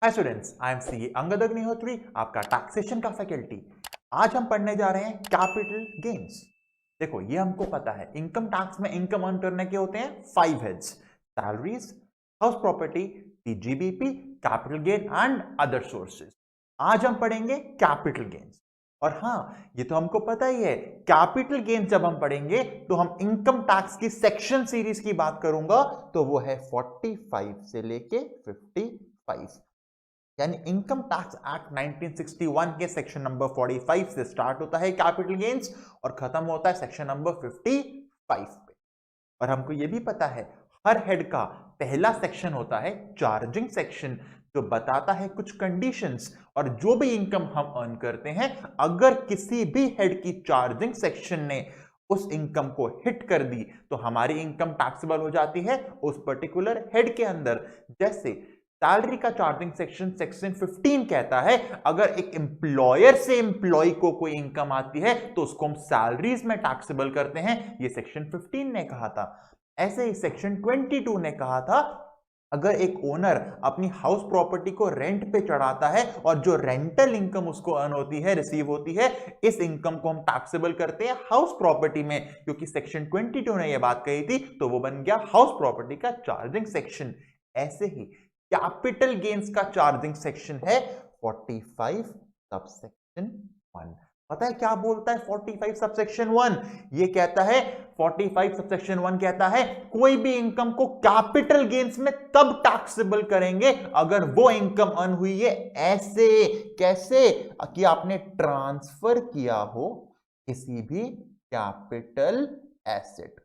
Hi students, I am C Angad Agnihotri, आपका taxation का faculty. आज हम पढ़ने जा रहे हैं कैपिटल गेन्स। देखो, ये हमको पता है इनकम टैक्स में इनकम अर्न करने के होते हैं 5 heads: salaries, house property, PGBP, capital gain and other sources. आज हम पढ़ेंगे कैपिटल गेन्स। और हाँ, ये तो हमको पता ही है, कैपिटल गेन्स जब हम पढ़ेंगे तो हम इनकम टैक्स की सेक्शन सीरीज की बात करूंगा, तो वो है 45 से लेके 55। यानी इनकम टैक्स एक्ट 1961 के सेक्शन नंबर 45 से स्टार्ट होता है कैपिटल गेन्स और खत्म होता है सेक्शन नंबर 55 पे। और हमको यह भी पता है हर हेड का पहला सेक्शन होता है चार्जिंग सेक्शन, जो बताता है कुछ कंडीशंस, और जो भी इनकम हम अर्न करते हैं अगर किसी भी हेड की चार्जिंग सेक्शन ने उस इनकम को हिट कर दी तो हमारी इनकम टैक्सेबल हो जाती है उस पर्टिकुलर हेड के अंदर। जैसे सैलरी का चार्जिंग सेक्शन सेक्शन 15 कहता है अगर एक एम्प्लॉयर से एम्प्लॉय को कोई इनकम आती है तो उसको हम सैलरीज में टैक्सेबल करते हैं, ये सेक्शन 15 ने कहा था। ऐसे ही सेक्शन 22 ने कहा था अगर एक ओनर अपनी हाउस प्रॉपर्टी को रेंट पे चढ़ाता है और जो रेंटल इनकम उसको अर्न होती है, रिसीव होती है, इस इनकम को हम टैक्सेबल करते हैं हाउस प्रॉपर्टी में, क्योंकि सेक्शन 22 ने यह बात कही थी तो वो बन गया हाउस प्रॉपर्टी का चार्जिंग सेक्शन। ऐसे ही कैपिटल गेन्स का चार्जिंग सेक्शन है 45 सबसेक्शन 1। पता है क्या बोलता है 45 सबसेक्शन 1? ये कहता है 45 सबसेक्शन 1 कहता है कोई भी इनकम को कैपिटल गेन्स में तब टैक्सेबल करेंगे अगर वो इनकम अर्न हुई है ऐसे, कैसे कि आपने ट्रांसफर किया हो किसी भी कैपिटल एसेट को।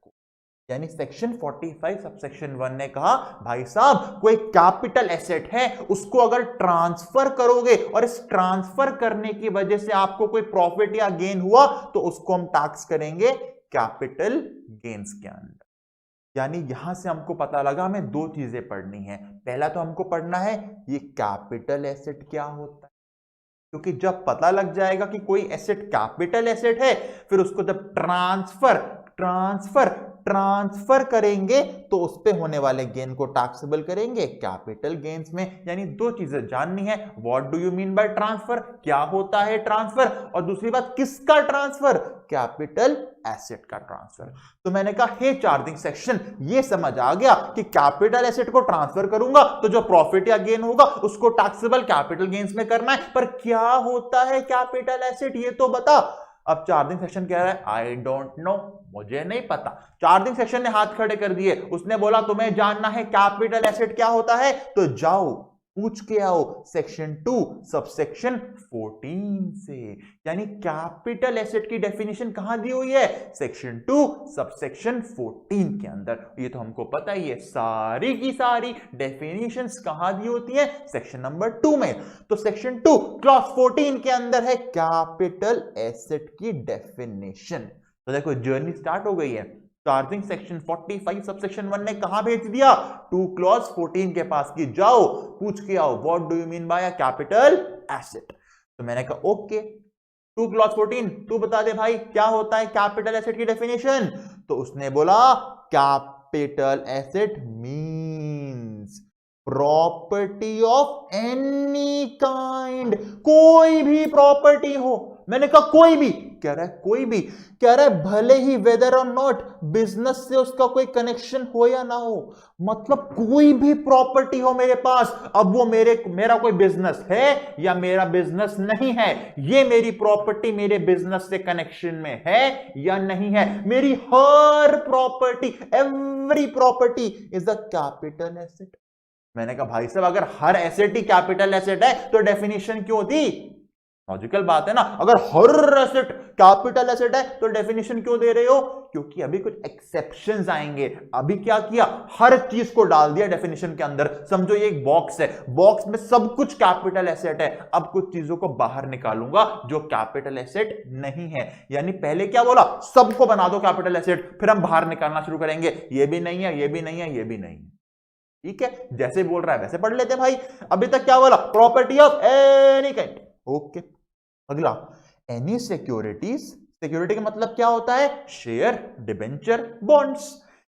यानी सेक्शन 45 सबसेक्शन 1 ने कहा भाई साहब कोई कैपिटल एसेट है उसको अगर ट्रांसफर करोगे और इस ट्रांसफर करने की वजह से आपको कोई प्रॉफिट या गेन हुआ तो उसको हम टैक्स करेंगे कैपिटल गेन्स के अंदर। यानी यहां से हमको पता लगा हमें दो चीजें पढ़नी है। पहला तो हमको पढ़ना है ये कैपिटल एसेट क्या होता है, क्योंकि जब पता लग जाएगा कि कोई एसेट कैपिटल एसेट है फिर उसको जब ट्रांसफर ट्रांसफर ट्रांसफर करेंगे तो उस पे होने वाले गेन को टैक्सेबल करेंगे कैपिटल गेन्स में। यानी दो चीजें जाननी है, what do you mean by transfer, क्या होता है ट्रांसफर, और दूसरी बात किसका ट्रांसफर, कैपिटल एसेट का ट्रांसफर। तो मैंने कहा हे चार्जिंग सेक्शन, ये समझ आ गया कि कैपिटल एसेट को ट्रांसफर करूंगा तो जो प्रॉफिट या गेन होगा उसको टैक्सेबल कैपिटल गेन्स में करना है, पर क्या होता है कैपिटल एसेट ये तो बता। अब चार्जिंग सेक्शन कह रहा है आई डोंट नो, मुझे नहीं पता। चार्जिंग सेक्शन ने हाथ खड़े कर दिए, उसने बोला तुम्हें जानना है कैपिटल एसेट क्या होता है तो जाओ पूछ के आओ सेक्शन 2 सबसेक्शन 14 से। यानी कैपिटल एसेट की डेफिनेशन कहां दी हुई है, सेक्शन 2 सबसेक्शन 14 के अंदर। ये तो हमको पता ही है, सारी की सारी डेफिनेशंस कहां दी होती है, सेक्शन नंबर 2 में। तो सेक्शन 2 क्लॉज 14 के अंदर है कैपिटल एसेट की डेफिनेशन। तो देखो जर्नी स्टार्ट हो गई है। चार्जिंग सेक्शन 45 सबसेक्शन 1 ने कहां भेज दिया, 2 क्लॉज 14 के पास की जाओ पूछ के आओ what do you mean by capital asset. तो मैंने कहा ओके 2 क्लॉज 14 तू बता दे भाई क्या होता है कैपिटल एसेट की डेफिनेशन। तो उसने बोला capital asset means property of any kind, कोई भी प्रॉपर्टी हो। मैंने कहा कोई भी, कह रहा है कोई भी, कह रहा है भले ही वेदर और नॉट बिजनेस से उसका कोई कनेक्शन हो या ना हो, मतलब कोई भी प्रॉपर्टी हो मेरे पास, अब वो मेरा कोई बिजनेस है या मेरा बिजनेस नहीं है, ये मेरी प्रॉपर्टी मेरे बिजनेस से कनेक्शन में है या नहीं है, मेरी हर property, every property is a capital asset. मैंने कहा भाई साहब अगर हर एसेट ही कैपिटल एसेट है तो डेफिनेशन क्यों दी, लॉजिकल बात है ना, अगर हर एसेट कैपिटल एसेट है तो डेफिनेशन क्यों दे रहे हो, क्योंकि अभी कुछ एक्सेप्शंस आएंगे। अभी क्या किया, हर चीज को डाल दिया डेफिनेशन के अंदर। समझो ये एक बॉक्स है, बॉक्स में सब कुछ कैपिटल एसेट है, अब कुछ चीजों को बाहर निकालूंगा जो कैपिटल एसेट नहीं है। यानी पहले क्या बोला, सबको बना दो कैपिटल एसेट, फिर हम बाहर निकालना शुरू करेंगे, ये भी नहीं है, ये भी नहीं है, ये भी नहीं है। ठीक है, जैसे बोल रहा है वैसे पढ़ लेते भाई। अभी तक क्या बोला, property of any kind, okay. अगला एनी सिक्योरिटीज, सिक्योरिटी का मतलब क्या होता है, share, debenture, bonds.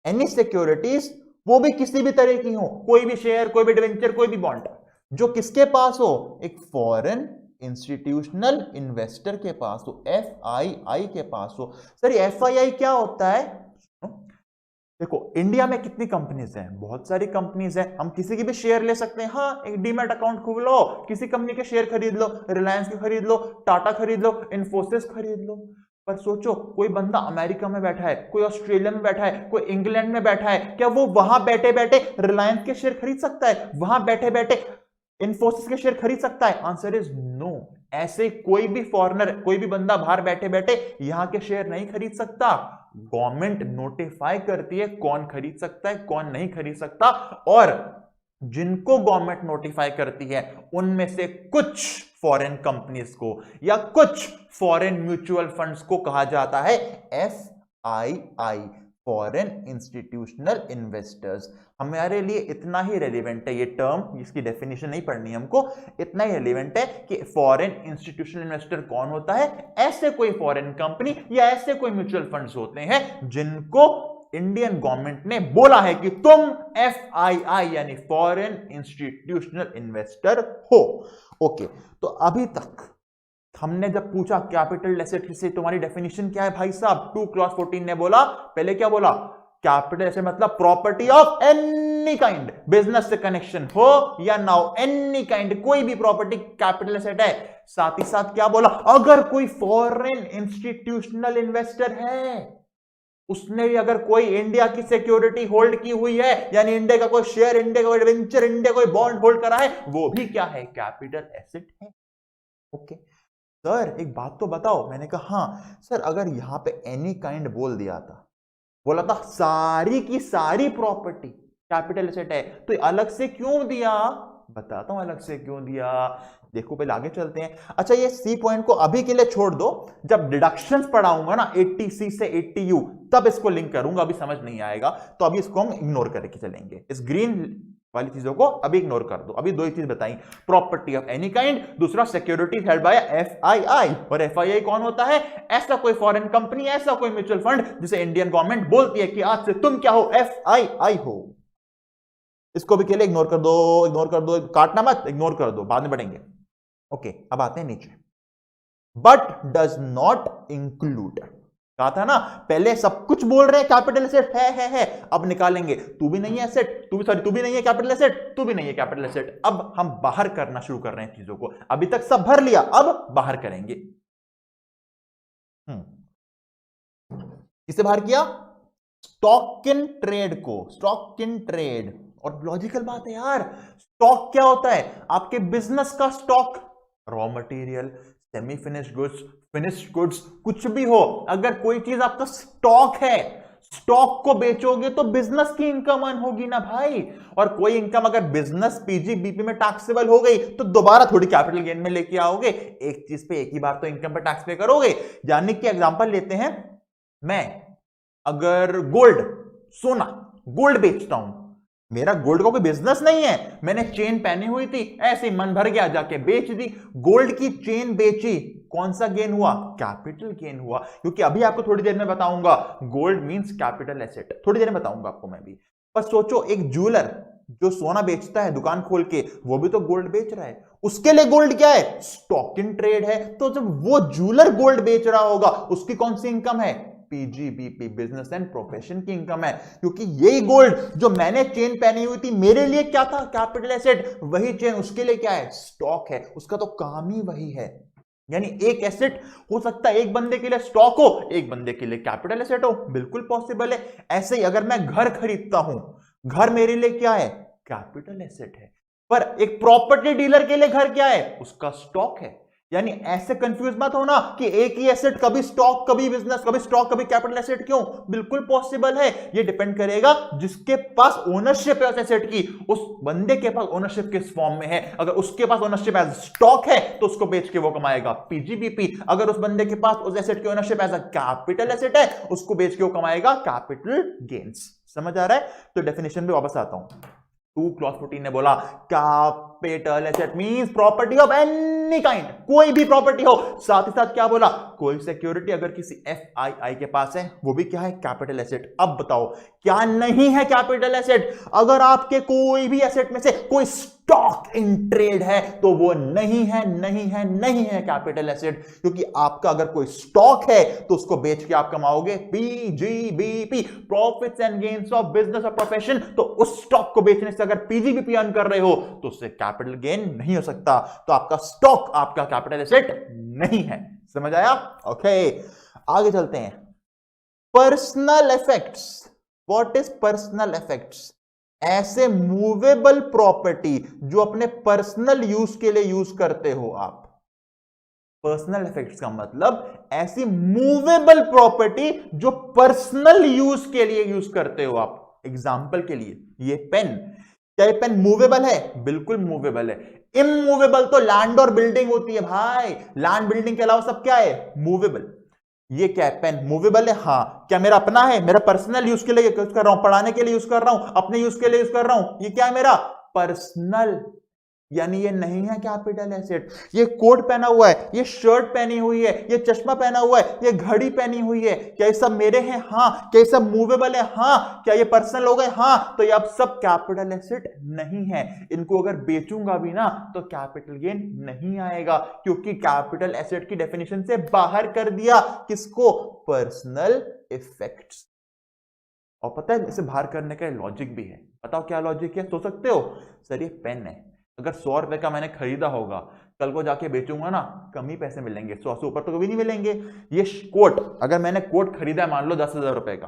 Any securities वो भी किसी भी तरह की हो, कोई भी शेयर, कोई भी डिबेंचर, कोई भी बॉन्ड। जो किसके पास हो, एक फॉरेन इंस्टीट्यूशनल इन्वेस्टर के पास हो, FII के पास हो। सर FII क्या होता है? देखो इंडिया में कितनी कंपनीज हैं, बहुत सारी कंपनीज हैं, हम किसी की भी शेयर ले सकते हैं। हाँ, एक डीमैट अकाउंट खोल लो, किसी कंपनी के शेयर खरीद लो, रिलायंस के खरीद लो, टाटा खरीद लो, इन्फोसिस खरीद लो। पर सोचो कोई बंदा अमेरिका में बैठा है, कोई ऑस्ट्रेलिया में बैठा है, कोई इंग्लैंड में बैठा है, क्या वो वहां बैठे बैठे रिलायंस के शेयर खरीद सकता है? वहां बैठे बैठे इन्फोसिस के शेयर खरीद सकता है? Answer is no. ऐसे कोई भी फॉरेनर, कोई भी बंदा बाहर बैठे बैठे यहां के शेयर नहीं खरीद सकता। गवर्नमेंट नोटिफाई करती है कौन खरीद सकता है, कौन नहीं खरीद सकता, और जिनको गवर्नमेंट नोटिफाई करती है उनमें से कुछ फॉरेन कंपनीज को या कुछ फॉरेन म्यूचुअल फंड्स को कहा जाता है FII, फॉरेन इंस्टीट्यूशनल इन्वेस्टर्स। हमारे लिए इतना ही रेलिवेंट है ये टर्म, जिसकी डेफिनेशन नहीं पढ़नी हमको, इतना ही रेलिवेंट है कि फॉरेन इंस्टीट्यूशनल इन्वेस्टर कौन होता है? ऐसे कोई फॉरेन कंपनी या ऐसे कोई म्यूचुअल फंड्स होते हैं जिनको इंडियन गवर्नमेंट ने बोला है कि तुम FII यानी फॉरेन इंस्टीट्यूशनल इन्वेस्टर हो। ओके, तो अभी तक हमने जब पूछा कैपिटल एसेट से तुम्हारी डेफिनेशन क्या है भाई साहब, 2 क्लॉज 14 ने बोला, पहले क्या बोला? कैपिटल एसेट मतलब property of any kind, business से कनेक्शन हो या ना हो, एनी काइंड, कोई भी प्रॉपर्टी कैपिटल एसेट है। साथ ही साथ क्या बोला? अगर कोई फॉरेन इंस्टीट्यूशनल इन्वेस्टर है, उसने भी अगर कोई इंडिया की सिक्योरिटी होल्ड की हुई है, यानी इंडिया का कोई शेयर, इंडिया का कोई डिबेंचर, इंडिया कोई बॉन्ड होल्ड करा है, वो भी क्या है? कैपिटल एसेट है। ओके सर एक बात तो बताओ। मैंने कहा हाँ सर, अगर यहां पे एनी काइंड बोल दिया था, बोला था सारी की सारी प्रॉपर्टी कैपिटल एसेट है, तो अलग से क्यों दिया? बताता हूं अलग से क्यों दिया। देखो पहले आगे चलते हैं। अच्छा ये सी पॉइंट को अभी के लिए छोड़ दो, जब डिडक्शंस पढ़ाऊंगा ना 80C से 80U तब इसको लिंक करूंगा, अभी समझ नहीं आएगा तो अभी इसको हम इग्नोर करके चलेंगे। इस ग्रीन वाली चीजों को अभी इग्नोर कर दो। अभी दो ही चीज बताई, प्रॉपर्टी ऑफ एनी काइंड, दूसरा सिक्योरिटी हेल्ड बाय FII। और FII कौन होता है? ऐसा कोई फॉरेन कंपनी, ऐसा कोई म्यूचुअल फंड जिसे इंडियन गवर्नमेंट बोलती है कि आज से तुम क्या हो? FII हो। इसको भी के लिए इग्नोर कर दो, इग्नोर कर दो, काटना मत, इग्नोर कर दो, बाद में बढ़ेंगे। ओके अब आते हैं नीचे। बट डज नॉट इंक्लूड, कहा था ना पहले सब कुछ बोल रहे हैं कैपिटल एसेट है, अब निकालेंगे तू भी नहीं है एसेट, तू भी नहीं है कैपिटल एसेट, तू भी नहीं है कैपिटल एसेट। अब हम बाहर करना शुरू कर रहे हैं चीजों को, अभी तक सब भर लिया, अब बाहर करेंगे। किसे बाहर किया? स्टॉक इन ट्रेड को, स्टॉक इन ट्रेड। और लॉजिकल बात है यार, स्टॉक क्या होता है? आपके बिजनेस का stock, raw material, semi finished goods, finished goods, कुछ भी हो, अगर कोई चीज आपका स्टॉक है, स्टॉक को बेचोगे तो बिजनेस की इनकम अर्न होगी ना भाई। और कोई इनकम अगर बिजनेस PGBP में टैक्सेबल हो गई तो दोबारा थोड़ी कैपिटल गेन में लेके आओगे। एक चीज पे एक ही बार तो इनकम पे टैक्स पे करोगे। यानी कि एग्जांपल लेते हैं, मैं अगर गोल्ड, सोना, गोल्ड बेचता हूं, मेरा गोल्ड का कोई बिजनेस नहीं है, मैंने चेन पहनी हुई थी, ऐसे ही मन भर गया जाके बेच दी, गोल्ड की चेन बेची, कौन सा गेन हुआ? कैपिटल गेन हुआ। क्योंकि अभी आपको थोड़ी देर में बताऊंगा गोल्ड मींस कैपिटल एसेट, थोड़ी देर में बताऊंगा आपको मैं भी। पर सोचो एक ज्वेलर जो सोना बेचता है दुकान खोल के, वो भी तो गोल्ड बेच रहा है, उसके लिए गोल्ड क्या है? स्टॉक इन ट्रेड है। तो जब वो ज्वेलर गोल्ड बेच रहा होगा उसकी कौन सी इनकम है? PGBP, बिजनेस एंड प्रोफेशन की इनकम है। क्योंकि यही गोल्ड जो मैंने चेन पहनी हुई थी मेरे लिए क्या था? Capital asset. वही चेन उसके लिए क्या है? स्टॉक है। उसका तो काम ही वही है। यानी एक एसेट हो सकता है एक बंदे के लिए स्टॉक हो, एक बंदे के लिए कैपिटल एसेट हो, बिल्कुल पॉसिबल है। ऐसे ही अगर मैं घर खरीदता हूं, घर मेरे लिए क्या है? कैपिटल एसेट है। पर एक प्रॉपर्टी डीलर के लिए घर क्या है? उसका स्टॉक है। यानी ऐसे कंफ्यूज मत होना कि एक ही एसेट, कभी स्टॉक कभी बिजनेस, कभी स्टॉक कभी कैपिटल एसेट। क्यों? बिल्कुल पॉसिबल है। ये डिपेंड करेगा जिसके पास ओनरशिप है उस एसेट की, उस बंदे के पास ओनरशिप किस फॉर्म में है। अगर उसके पास ओनरशिप एज स्टॉक है तो उसको बेच के वो कमाएगा PGBP। अगर उस बंदे के पास उस एसेट की ownership as a capital asset है, उसको बेच के वो कमाएगा कैपिटल गेन्स। समझ आ रहा है? तो डेफिनेशन पे वापस आता हूं। 2 क्लॉज 14 ने बोला capital asset means property of any kind, कोई भी प्रॉपर्टी हो। साथ ही साथ क्या बोला? कोई सिक्योरिटी अगर किसी FII के पास है वो भी क्या है? Capital asset. अब बताओ क्या नहीं है कैपिटल एसेट? अगर आपके कोई भी एसेट में से कोई स्टॉक इन ट्रेड है तो वो नहीं है कैपिटल एसेट, क्योंकि आपका अगर कोई स्टॉक है तो उसको बेच के आप कमाओगे PGBP, profits and gains of business और प्रोफेशन। तो उस स्टॉक को बेचने से अगर पीजीबीपी अर्न कर रहे हो तो उससे कैपिटल गेन नहीं हो सकता, तो आपका स्टॉक आपका कैपिटल एसेट नहीं है। समझ आया? ओके, आगे चलते हैं। Personal effects. What is personal effects? ऐसे मूवेबल प्रॉपर्टी जो अपने पर्सनल यूज के लिए यूज करते हो आप। पर्सनल इफेक्ट्स का मतलब ऐसी मूवेबल प्रॉपर्टी जो पर्सनल यूज के लिए यूज करते हो आप। एग्जाम्पल के लिए ये पेन, क्या ये पेन मूवेबल है? बिल्कुल मूवेबल है। इमूवेबल तो लैंड और बिल्डिंग होती है भाई, लैंड बिल्डिंग के अलावा सब क्या है? मूवेबल। ये क्या है? पेन मूवेबल है। हाँ, क्या मेरा अपना है? मेरा पर्सनल यूज के लिए यूज कर रहा हूं, पढ़ाने के लिए यूज कर रहा हूं, अपने यूज के लिए यूज कर रहा हूं। ये क्या है? मेरा पर्सनल, यानी ये नहीं है कैपिटल एसेट। ये कोट पहना हुआ है, ये शर्ट पहनी हुई है, ये चश्मा पहना हुआ है, ये घड़ी पहनी हुई है, क्या ये सब मेरे हैं? हाँ। क्या ये सब मूवेबल है? हाँ। क्या ये पर्सनल हो गए? हाँ। तो ये अब सब कैपिटल एसेट नहीं है। इनको अगर बेचूंगा भी ना तो कैपिटल गेन नहीं आएगा, क्योंकि कैपिटल एसेट की डेफिनेशन से बाहर कर दिया। किसको? Personal effects. और पता है इसे बाहर करने का लॉजिक भी है। बताओ क्या लॉजिक है? सोच सकते हो? सर ये पेन है, अगर 100 रुपए का मैंने खरीदा होगा, कल को जाके बेचूंगा ना, कम ही पैसे मिलेंगे, 100 से ऊपर तो कभी नहीं मिलेंगे। ये कोट, अगर मैंने कोट खरीदा है मान लो 10,000 रुपए का,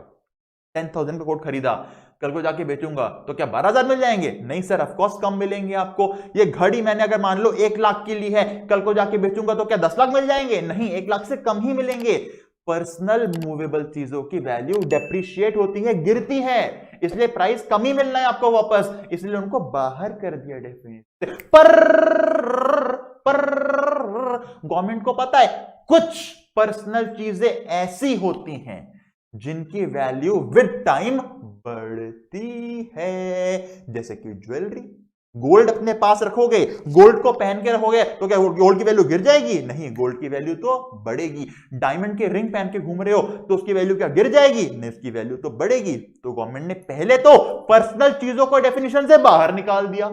10,000 का कोट खरीदा, कल को जाके बेचूंगा तो क्या 12,000 मिल जाएंगे? नहीं सर, ऑफकोर्स कम मिलेंगे आपको। ये घड़ी मैंने अगर मान लो 1 लाख की ली है, कल को जाके बेचूंगा तो क्या 10 लाख मिल जाएंगे? नहीं, 1 लाख से कम ही मिलेंगे। पर्सनल मूवेबल चीजों की वैल्यू डेप्रिशिएट होती है, गिरती है, इसलिए प्राइस कम ही मिलना है आपको वापस, इसलिए उनको बाहर कर दिया डेफिनेशन। पर गवर्नमेंट को पता है कुछ पर्सनल चीजें ऐसी होती हैं जिनकी वैल्यू विद टाइम बढ़ती है, जैसे कि ज्वेलरी। गोल्ड अपने पास रखोगे, गोल्ड को पहन के रखोगे तो क्या गोल्ड की वैल्यू गिर जाएगी? नहीं, गोल्ड की वैल्यू तो बढ़ेगी। डायमंड के रिंग पहन के घूम रहे हो तो उसकी वैल्यू क्या गिर जाएगी? नहीं, उसकी वैल्यू तो बढ़ेगी। तो गवर्नमेंट ने पहले तो पर्सनल चीजों को डेफिनेशन से बाहर निकाल दिया,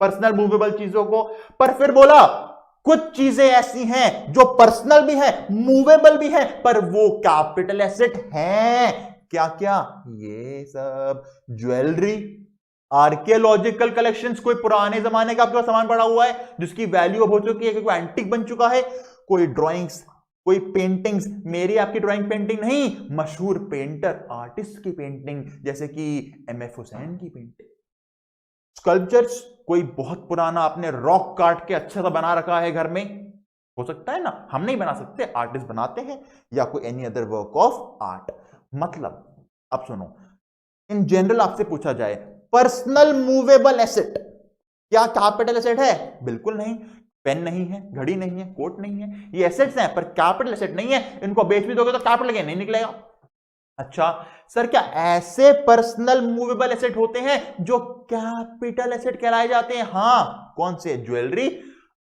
पर्सनल मूवेबल चीजों को, पर फिर बोला कुछ चीजें ऐसी हैं जो पर्सनल भी है, मूवेबल भी है, पर वो कैपिटल एसेट हैं। क्या क्या? ये सब ज्वेलरी, आर्कियोलॉजिकल कलेक्शंस, कोई पुराने जमाने का आपके पास सामान पड़ा हुआ है जिसकी वैल्यू अब हो चुकी है, कोई एंटीक बन चुका है, कोई ड्राइंग्स, कोई पेंटिंग्स, मेरी आपकी ड्राइंग पेंटिंग नहीं, मशहूर पेंटर आर्टिस्ट की पेंटिंग, जैसे कि एमएफ हुसैन की पेंटिंग। स्कल्पचर्स, कोई बहुत पुराना आपने रॉक काट के अच्छा सा बना रखा है घर में, हो सकता है ना, हम नहीं बना सकते, आर्टिस्ट बनाते हैं, या कोई any other work of art. मतलब अब सुनो, इन जनरल आपसे पूछा जाए पर्सनल मूवेबल एसेट क्या कैपिटल एसेट है? बिल्कुल नहीं। पेन नहीं है, घड़ी नहीं है, कोट नहीं है, ये एसेट्स हैं पर कैपिटल एसेट नहीं है। इनको बेच भी दोगे तो कैपिटल गेन नहीं निकलेगा। अच्छा सर, क्या ऐसे पर्सनल मूवेबल एसेट होते हैं जो कैपिटल एसेट कहलाए जाते हैं? हां, कौन से? Jewellery,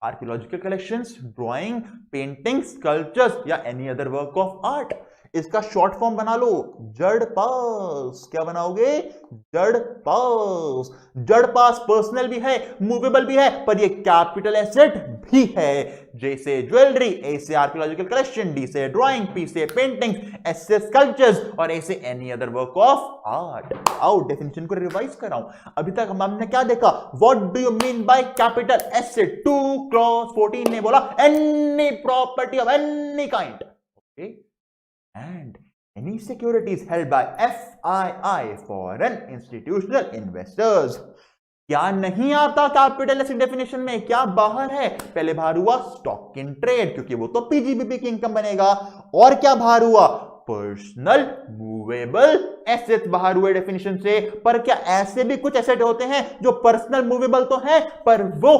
archaeological collections, drawing, painting, sculptures या any other work of art. इसका शॉर्ट फॉर्म बना लो, जड़ पास। क्या बनाओगे? जड़ पास। जड़ पास पर्सनल भी है, मूवेबल भी है, पर ये कैपिटल एसेट भी है। जैसे ज्वेलरी, ए से आर्कियोलॉजिकल कलेक्शन, डी से ड्राइंग, पी से पेंटिंग, एस से स्कल्पचर्स और ए से any other work of art. आओ डेफिनेशन को रिवाइज कराऊं। अभी तक हमने क्या देखा? What do you mean by capital asset? 2x14 ने बोला any property of any kind, okay, and any securities held by FII, foreign institutional investors। क्या नहीं आता कैपिटल एसेट डेफिनेशन में? क्या बाहर है? पहले बाहर हुआ स्टॉक इन ट्रेड, क्योंकि वो तो पीजीबीपी की इनकम बनेगा। और क्या बाहर हुआ? पर्सनल मूवेबल एसेट बाहर हुए डेफिनेशन से। पर क्या ऐसे भी कुछ एसेट होते हैं जो पर्सनल मूवेबल तो हैं पर वो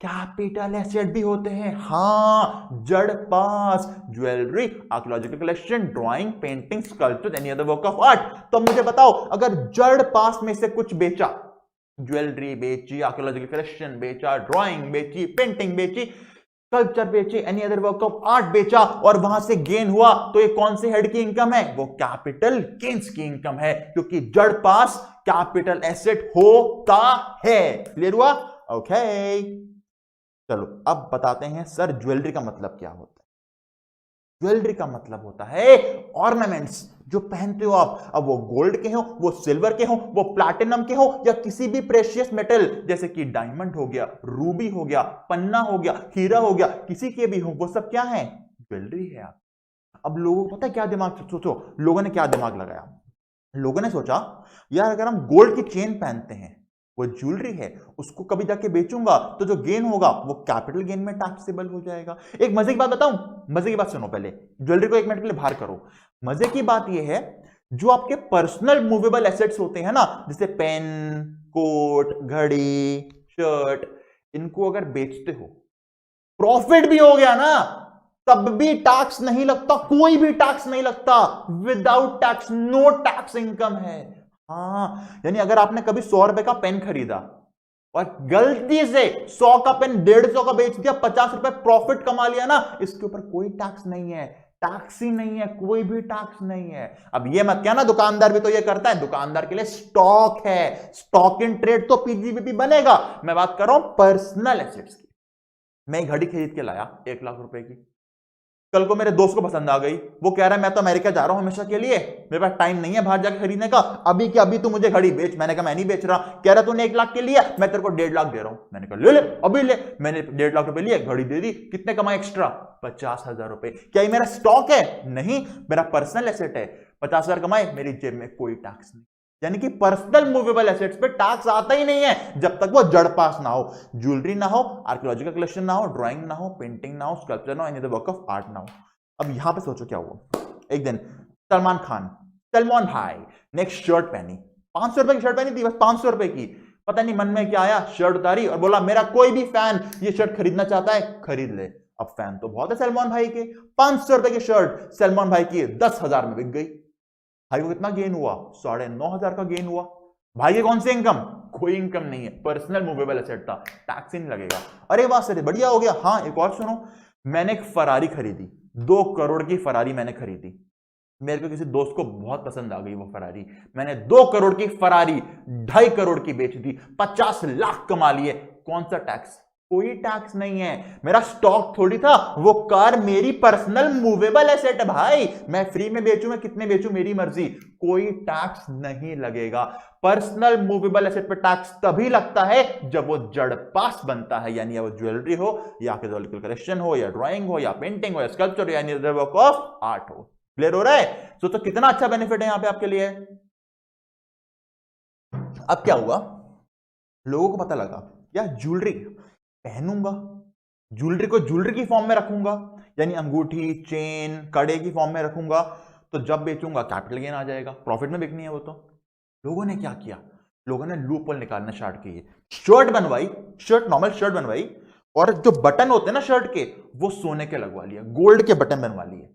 कैपिटल एसेट भी होते हैं? हां, जड़ पास, jewellery, archaeological collection, drawing, painting, sculpture, any other work of art. तो मुझे बताओ, अगर जड़ पास में से कुछ बेचा, ज्वेलरी बेची, आर्कियोलॉजिकल कलेक्शन बेचा, ड्राइंग बेची, पेंटिंग बेची, स्कल्पचर बेची, any other work of art बेचा और वहां से गेन हुआ, तो ये कौन से हेड की इनकम है? वो कैपिटल गेन्स की इनकम है, क्योंकि जड़ पास कैपिटल एसेट होता है। क्लियर हुआ? ओके चलो अब बताते हैं सर ज्वेलरी का मतलब क्या होता है। ज्वेलरी का मतलब होता है ऑर्नामेंट्स जो पहनते हो आप, अब वो गोल्ड के हो, वो सिल्वर के हो, वो प्लैटिनम के हो, या किसी भी प्रेशियस मेटल जैसे कि डायमंड हो गया, रूबी हो गया, पन्ना हो गया, हीरा हो गया, किसी के भी हो, वो सब क्या है? ज्वेलरी है। आप अब लोगों को पता है क्या दिमाग, सोचो लोगों ने क्या दिमाग लगाया। लोगों ने सोचा यार अगर हम गोल्ड की चेन पहनते हैं, वो ज्वेलरी है, उसको कभी जाके बेचूंगा तो जो गेन होगा वो कैपिटल गेन में टैक्सेबल हो जाएगा। एक मजे की बात बताऊं, मजे की बात सुनो, पहले ज्वेलरी को एक मिनट के लिए बाहर करो। मजे की बात यह है जो आपके पर्सनल मूवेबल एसेट्स होते हैं ना, जैसे पेन, कोट, घड़ी, शर्ट, इनको अगर बेचते हो, प्रॉफिट भी हो गया ना, तब भी टैक्स नहीं लगता, कोई भी टैक्स नहीं लगता, without tax, no tax income है। हाँ यानी अगर आपने कभी 100 रुपए का पेन खरीदा और गलती से 100 का पेन 150 का बेच दिया, 50 रुपए प्रॉफिट कमा लिया ना, इसके ऊपर कोई टैक्स नहीं है, टैक्स ही नहीं है, कोई भी टैक्स नहीं है। अब ये मत कहना दुकानदार भी तो ये करता है, दुकानदार के लिए स्टॉक है, स्टॉक इन ट्रेड तो पीजीबीपी बनेगा। मैं बात कर रहा हूं पर्सनल एसेट्स की। मैं घड़ी खरीद के लाया 1 लाख रुपए की, कल को मेरे दोस्त को पसंद आ गई, वो कह रहा है मैं तो अमेरिका जा रहा हूं हमेशा के लिए, मेरे पास टाइम नहीं है बाहर जाके खरीदने का, अभी के अभी तू मुझे घड़ी बेच। मैंने कहा मैं नहीं बेच रहा। कह रहा तूने 1 लाख के लिए, मैं तेरे को 1.5 लाख दे रहा हूं। मैंने कहा ले ले अभी ले। मैंने 1.5 लाख रुपए लिए, घड़ी दे दी। कितने कमाए एक्स्ट्रा? 50,000 रुपए। क्या ये मेरा स्टॉक है? नहीं, मेरा पर्सनल एसेट है। 50,000 कमाए, मेरी जेब में कोई टैक्स नहीं। यानी कि पर्सनल मूवेबल एसेट्स पे टैक्स आता ही नहीं है जब तक वो जड़ पास ना हो, ज्वेलरी ना हो, आर्कियोलॉजिकल कलेक्शन ना हो, ड्राइंग ना हो, पेंटिंग ना हो, स्कल्पचर ना हो, any other work of art ना हो। अब यहां पे सोचो क्या हुआ। एक दिन सलमान भाई ने एक शर्ट पहनी, 500 रुपए की शर्ट पहनी थी, बस 500 रुपए की। पता नहीं मन में क्या आया, शर्ट उतारी और बोला मेरा कोई भी फैन ये शर्ट खरीदना चाहता है खरीद ले। अब फैन तो बहुत है सलमान भाई के, 500 रुपए की शर्ट सलमान भाई की 10,000 में बिक गई। भाई को कितना गेन हुआ? 9,500 का गेन हुआ। भाई ये कौन सी इनकम? कोई इनकम नहीं है, पर्सनल मूवेबल एसेट था, टैक्स ही नहीं लगेगा। अरे वाह सर बढ़िया हो गया। हाँ एक और सुनो, मैंने एक फरारी खरीदी, 2 करोड़ की फरारी मैंने खरीदी। मेरे को किसी दोस्त को बहुत पसंद आ गई वो फरारी, मैंने 2 करोड़ की फरारी 2.5 करोड़ की बेच दी, 50 लाख कमा लिए। कौन सा टैक्स? कोई टैक्स नहीं है। मेरा स्टॉक थोड़ी था, वो कार मेरी पर्सनल मूवेबल एसेट है भाई, मैं फ्री में बेचूं, मैं कितने बेचूं मेरी मर्जी, कोई टैक्स नहीं लगेगा। पर्सनल मूवेबल एसेट पे टैक्स तभी लगता है जब वो जड़ पास बनता है, यानी वो ज्वेलरी हो, या आर्कियोलॉजिकल कलेक्शन हो, या ड्राइंग हो, या पेंटिंग हो, या स्कल्पचर, या अदर वर्क ऑफ आर्ट हो। क्लियर हो रहा है? तो कितना अच्छा बेनिफिट है यहां पे आपके लिए। अब क्या हुआ, लोगों को पता लगा यार ज्वेलरी पहनूंगा, ज्वेलरी को ज्वेलरी की फॉर्म में रखूंगा, यानी अंगूठी, चेन, कड़े की फॉर्म में रखूंगा, तो जब बेचूंगा कैपिटल गेन आ जाएगा, प्रॉफिट में बिकनी है वो। तो लोगों ने क्या किया, लोगों ने लूप होल निकालना स्टार्ट किए, शर्ट बनवाई, शर्ट नॉर्मल शर्ट बनवाई, और जो बटन होते हैं ना शर्ट के, वो सोने के लगवा लिया, गोल्ड के बटन बनवा लिए।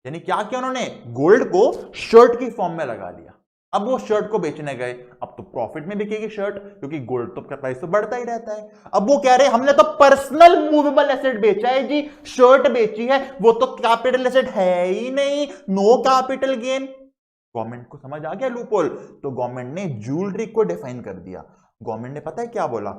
यानी क्या किया उन्होंने, गोल्ड को शर्ट की फॉर्म में लगा लिया। अब वो शर्ट को बेचने गए, अब तो प्रॉफिट में बिकेगी शर्ट, क्योंकि गोल्ड तो का प्राइस तो बढ़ता ही रहता है। अब वो कह रहे हैं हमने तो पर्सनल मूवेबल एसेट बेचा है जी, शर्ट बेची है, वो तो कैपिटल एसेट है ही नहीं, नो कैपिटल गेन। गवर्नमेंट को समझ आ गया लूपहोल, तो गवर्नमेंट ने ज्वेलरी को डिफाइन कर दिया। गवर्नमेंट ने पता है क्या बोला,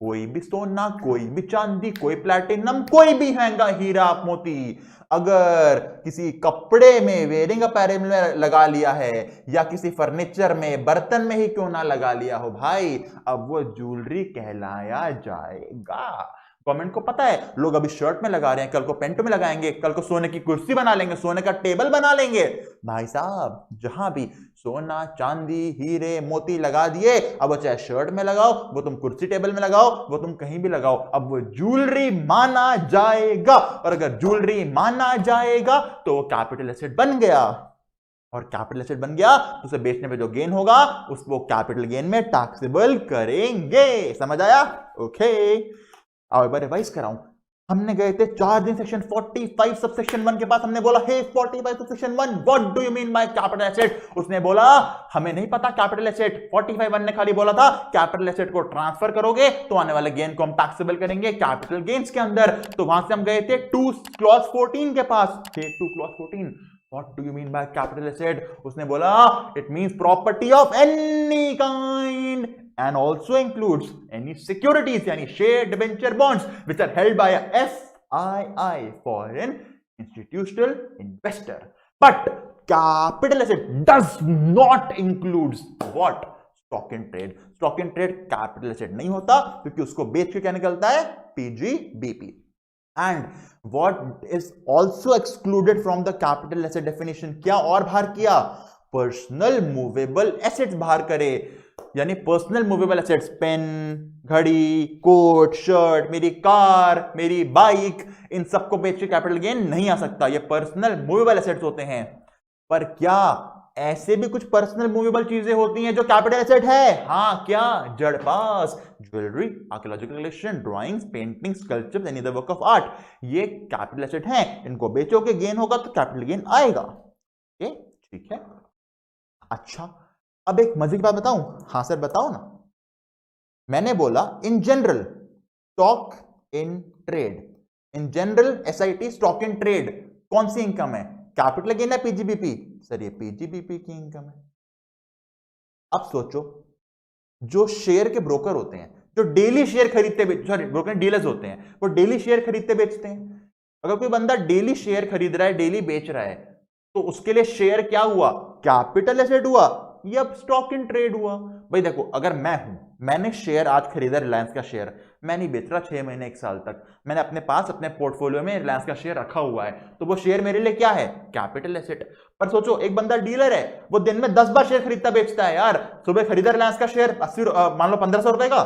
कोई भी सोना, कोई भी चांदी, कोई प्लैटिनम, कोई भी महंगा हीरा मोती अगर किसी कपड़े में, वेयरिंग अपैरल में लगा लिया है, या किसी फर्नीचर में, बर्तन में ही क्यों ना लगा लिया हो भाई, अब वो ज्वेलरी कहलाया जाएगा। गवर्नमेंट को पता है लोग अभी शर्ट में लगा रहे हैं, कल को पेंट में लगाएंगे, कल को सोने की कुर्सी बना लेंगे, सोने का टेबल बना लेंगे। भाई साहब जहां भी सोना, चांदी, हीरे, मोती लगा दिए, अब वो चाहे शर्ट में लगाओ, वो तुम कुर्सी टेबल में लगाओ, वो तुम कहीं भी लगाओ, अब वो ज्वेलरी माना जाएगा। और अगर ज्वेलरी माना जाएगा तो वो कैपिटल एसेट बन गया, और कैपिटल एसेट बन गया तो उसे बेचने पे जो गेन होगा उसको कैपिटल गेन में टैक्सेबल करेंगे। समझ आया? ओके अब एक बार रिवाइज कराऊं। हमने गए थे 4 दिन सेक्शन 45 सब सेक्शन 1 के पास, हमने बोला हे 45 sub section 1 what do you mean by capital asset. उसने बोला हमें नहीं पता कैपिटल एसेट। 45 1 ने खाली बोला था कैपिटल एसेट को ट्रांसफर करोगे तो आने वाले गेन को हम टैक्सेबल करेंगे कैपिटल गेन्स के अंदर। तो वहां से हम गए थे 2 क्लॉज 14 के पास, 2 clause 14 What do you mean by capital asset? उसने बोला it means property of any kind, and also includes any securities यानी share debenture bonds which are held by a FII, foreign institutional investor. But capital asset does not includes what? Stock and trade. Stock and trade capital asset नहीं होता क्योंकि उसको बेच के क्या निकलता है? PGBP. And what is also excluded from the capital asset definition? क्या और बाहर किया? पर्सनल मूवेबल एसेट्स बाहर करे. यानी पर्सनल मूवेबल एसेट्स, पेन, घड़ी, कोट, शर्ट, मेरी कार, मेरी बाइक, इन सबको बेच के कैपिटल गेन नहीं आ सकता. ये पर्सनल मूवेबल एसेट्स होते हैं. पर क्या ऐसे भी कुछ पर्सनल मूवेबल चीजें होती हैं जो कैपिटल एसेट है? हाँ, क्या? जड़पास, jewellery, archaeological collection, drawings, painting, sculptures, any other work of art, ये कैपिटल एसेट हैं. इनको बेचोगे, गेन होगा तो कैपिटल गेन आएगा. ठीक है. अच्छा, अब एक मजे की बात बताऊं? हाँ सर बताओ ना. मैंने बोला in general stock in trade, in general SIT stock in trade कौन सी इनकम है? कैपिटल गेन है पीजीबीपी? सर ये पीजीबीपी की इनकम है. अब सोचो, जो शेयर के ब्रोकर होते हैं, जो डेली शेयर खरीदते, सॉरी ब्रोकर डीलर्स होते हैं, वो डेली शेयर खरीदते बेचते हैं. अगर कोई बंदा डेली शेयर खरीद रहा है, डेली बेच रहा है, तो उसके लिए शेयर क्या हुआ? कैपिटल एसेट हुआ या स्टॉक इन ट्रेड हुआ? भाई देखो, अगर मैं हूं, मैंने शेयर आज खरीदा रिलायंस का शेयर, मैं नहीं बेच रहा 6 महीने 1 साल तक, मैंने अपने पास अपने पोर्टफोलियो में रिलायंस का शेयर रखा हुआ है, तो वो शेयर मेरे लिए क्या है? Capital asset. पर सोचो, एक बंदा डीलर है, वो दिन में 10 बार शेयर खरीदता बेचता है. यार सुबह खरीदा रिलायंस का शेयर 80, मान लो 1500 रुपए का,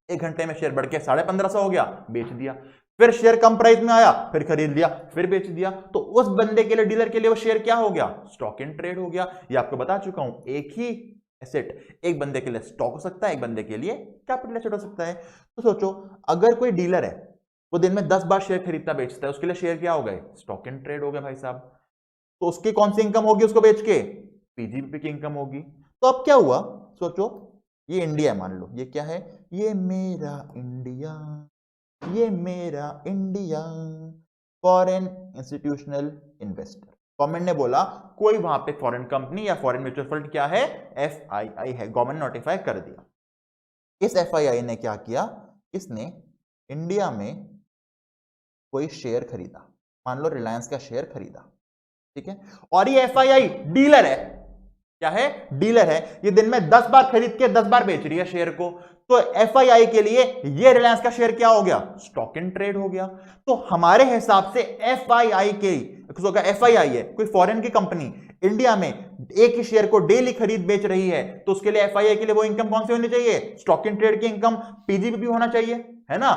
1 घंटे में शेयर बढ़ के 1550 हो गया, बेच दिया. फिर शेयर कम प्राइस में आया, फिर खरीद लिया, फिर बेच दिया. तो उस बंदे के लिए, डीलर के लिए, वो शेयर क्या हो गया? स्टॉक इन ट्रेड हो गया. ये आपको बता चुका हूं. एक ही एसेट एक बंदे के लिए स्टॉक हो सकता है, एक बंदे के लिए कैपिटल एसेट हो सकता है. तो सोचो, अगर कोई डीलर है, वो दिन में 10 बार शेयर खरीदता बेचता है, उसके लिए शेयर क्या हो गए? स्टॉक इन ट्रेड हो गया भाई साहब. तो उसकी कौन सी इनकम होगी उसको बेच के? पीजीबीपी की इनकम होगी. तो अब क्या हुआ? सोचो, ये इंडिया मान लो, ये क्या है? ये मेरा इंडिया, ये मेरा India, foreign institutional investor. Government ने बोला कोई वहां पे फॉरेन कंपनी या फॉरेन म्यूचुअल फंड क्या है? एफआईआई है. गवर्नमेंट नोटिफाई कर दिया. इस एफआईआई ने क्या किया? इसने इंडिया में कोई शेयर खरीदा, मान लो रिलायंस का शेयर खरीदा, ठीक है, और ये एफआईआई डीलर है. क्या है? डीलर है. ये दिन में 10 बार खरीद के 10 बार बेच रही है शेयर को. तो एफआईआई के लिए ये रिलायंस का शेयर क्या हो गया? स्टॉक इन ट्रेड हो गया. तो हमारे हिसाब से एफआईआई के, एफआईआई है कोई फॉरेन की कंपनी, इंडिया में एक ही शेयर को डेली खरीद बेच रही है, तो उसके लिए एफआईआई के लिए वो इनकम कौन सी होनी चाहिए? स्टॉक इन ट्रेड की इनकम, पीजीबीपी होना चाहिए, है ना.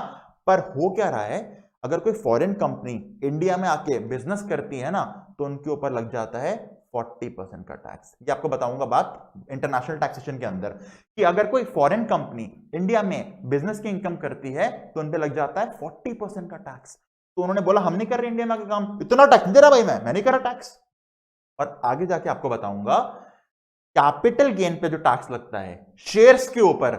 पर हो क्या रहा है, अगर कोई फॉरेन कंपनी इंडिया में आके बिजनेस करती है ना, तो उनके ऊपर लग जाता है 40% का टैक्स. ये आपको बताऊंगा बात इंटरनेशनल टैक्सेशन के अंदर, कि अगर कोई फॉरेन कंपनी इंडिया में बिजनेस की इनकम करती है तो उन पे लग जाता है 40% का टैक्स. तो उन्होंने बोला हम नहीं कर रहे इंडिया में आके काम, इतना टैक्स दे रहा भाई, मैं नहीं कर रहा टैक्स. और आगे जाके आपको बताऊंगा कैपिटल गेन पे जो टैक्स लगता है शेयर्स के ऊपर,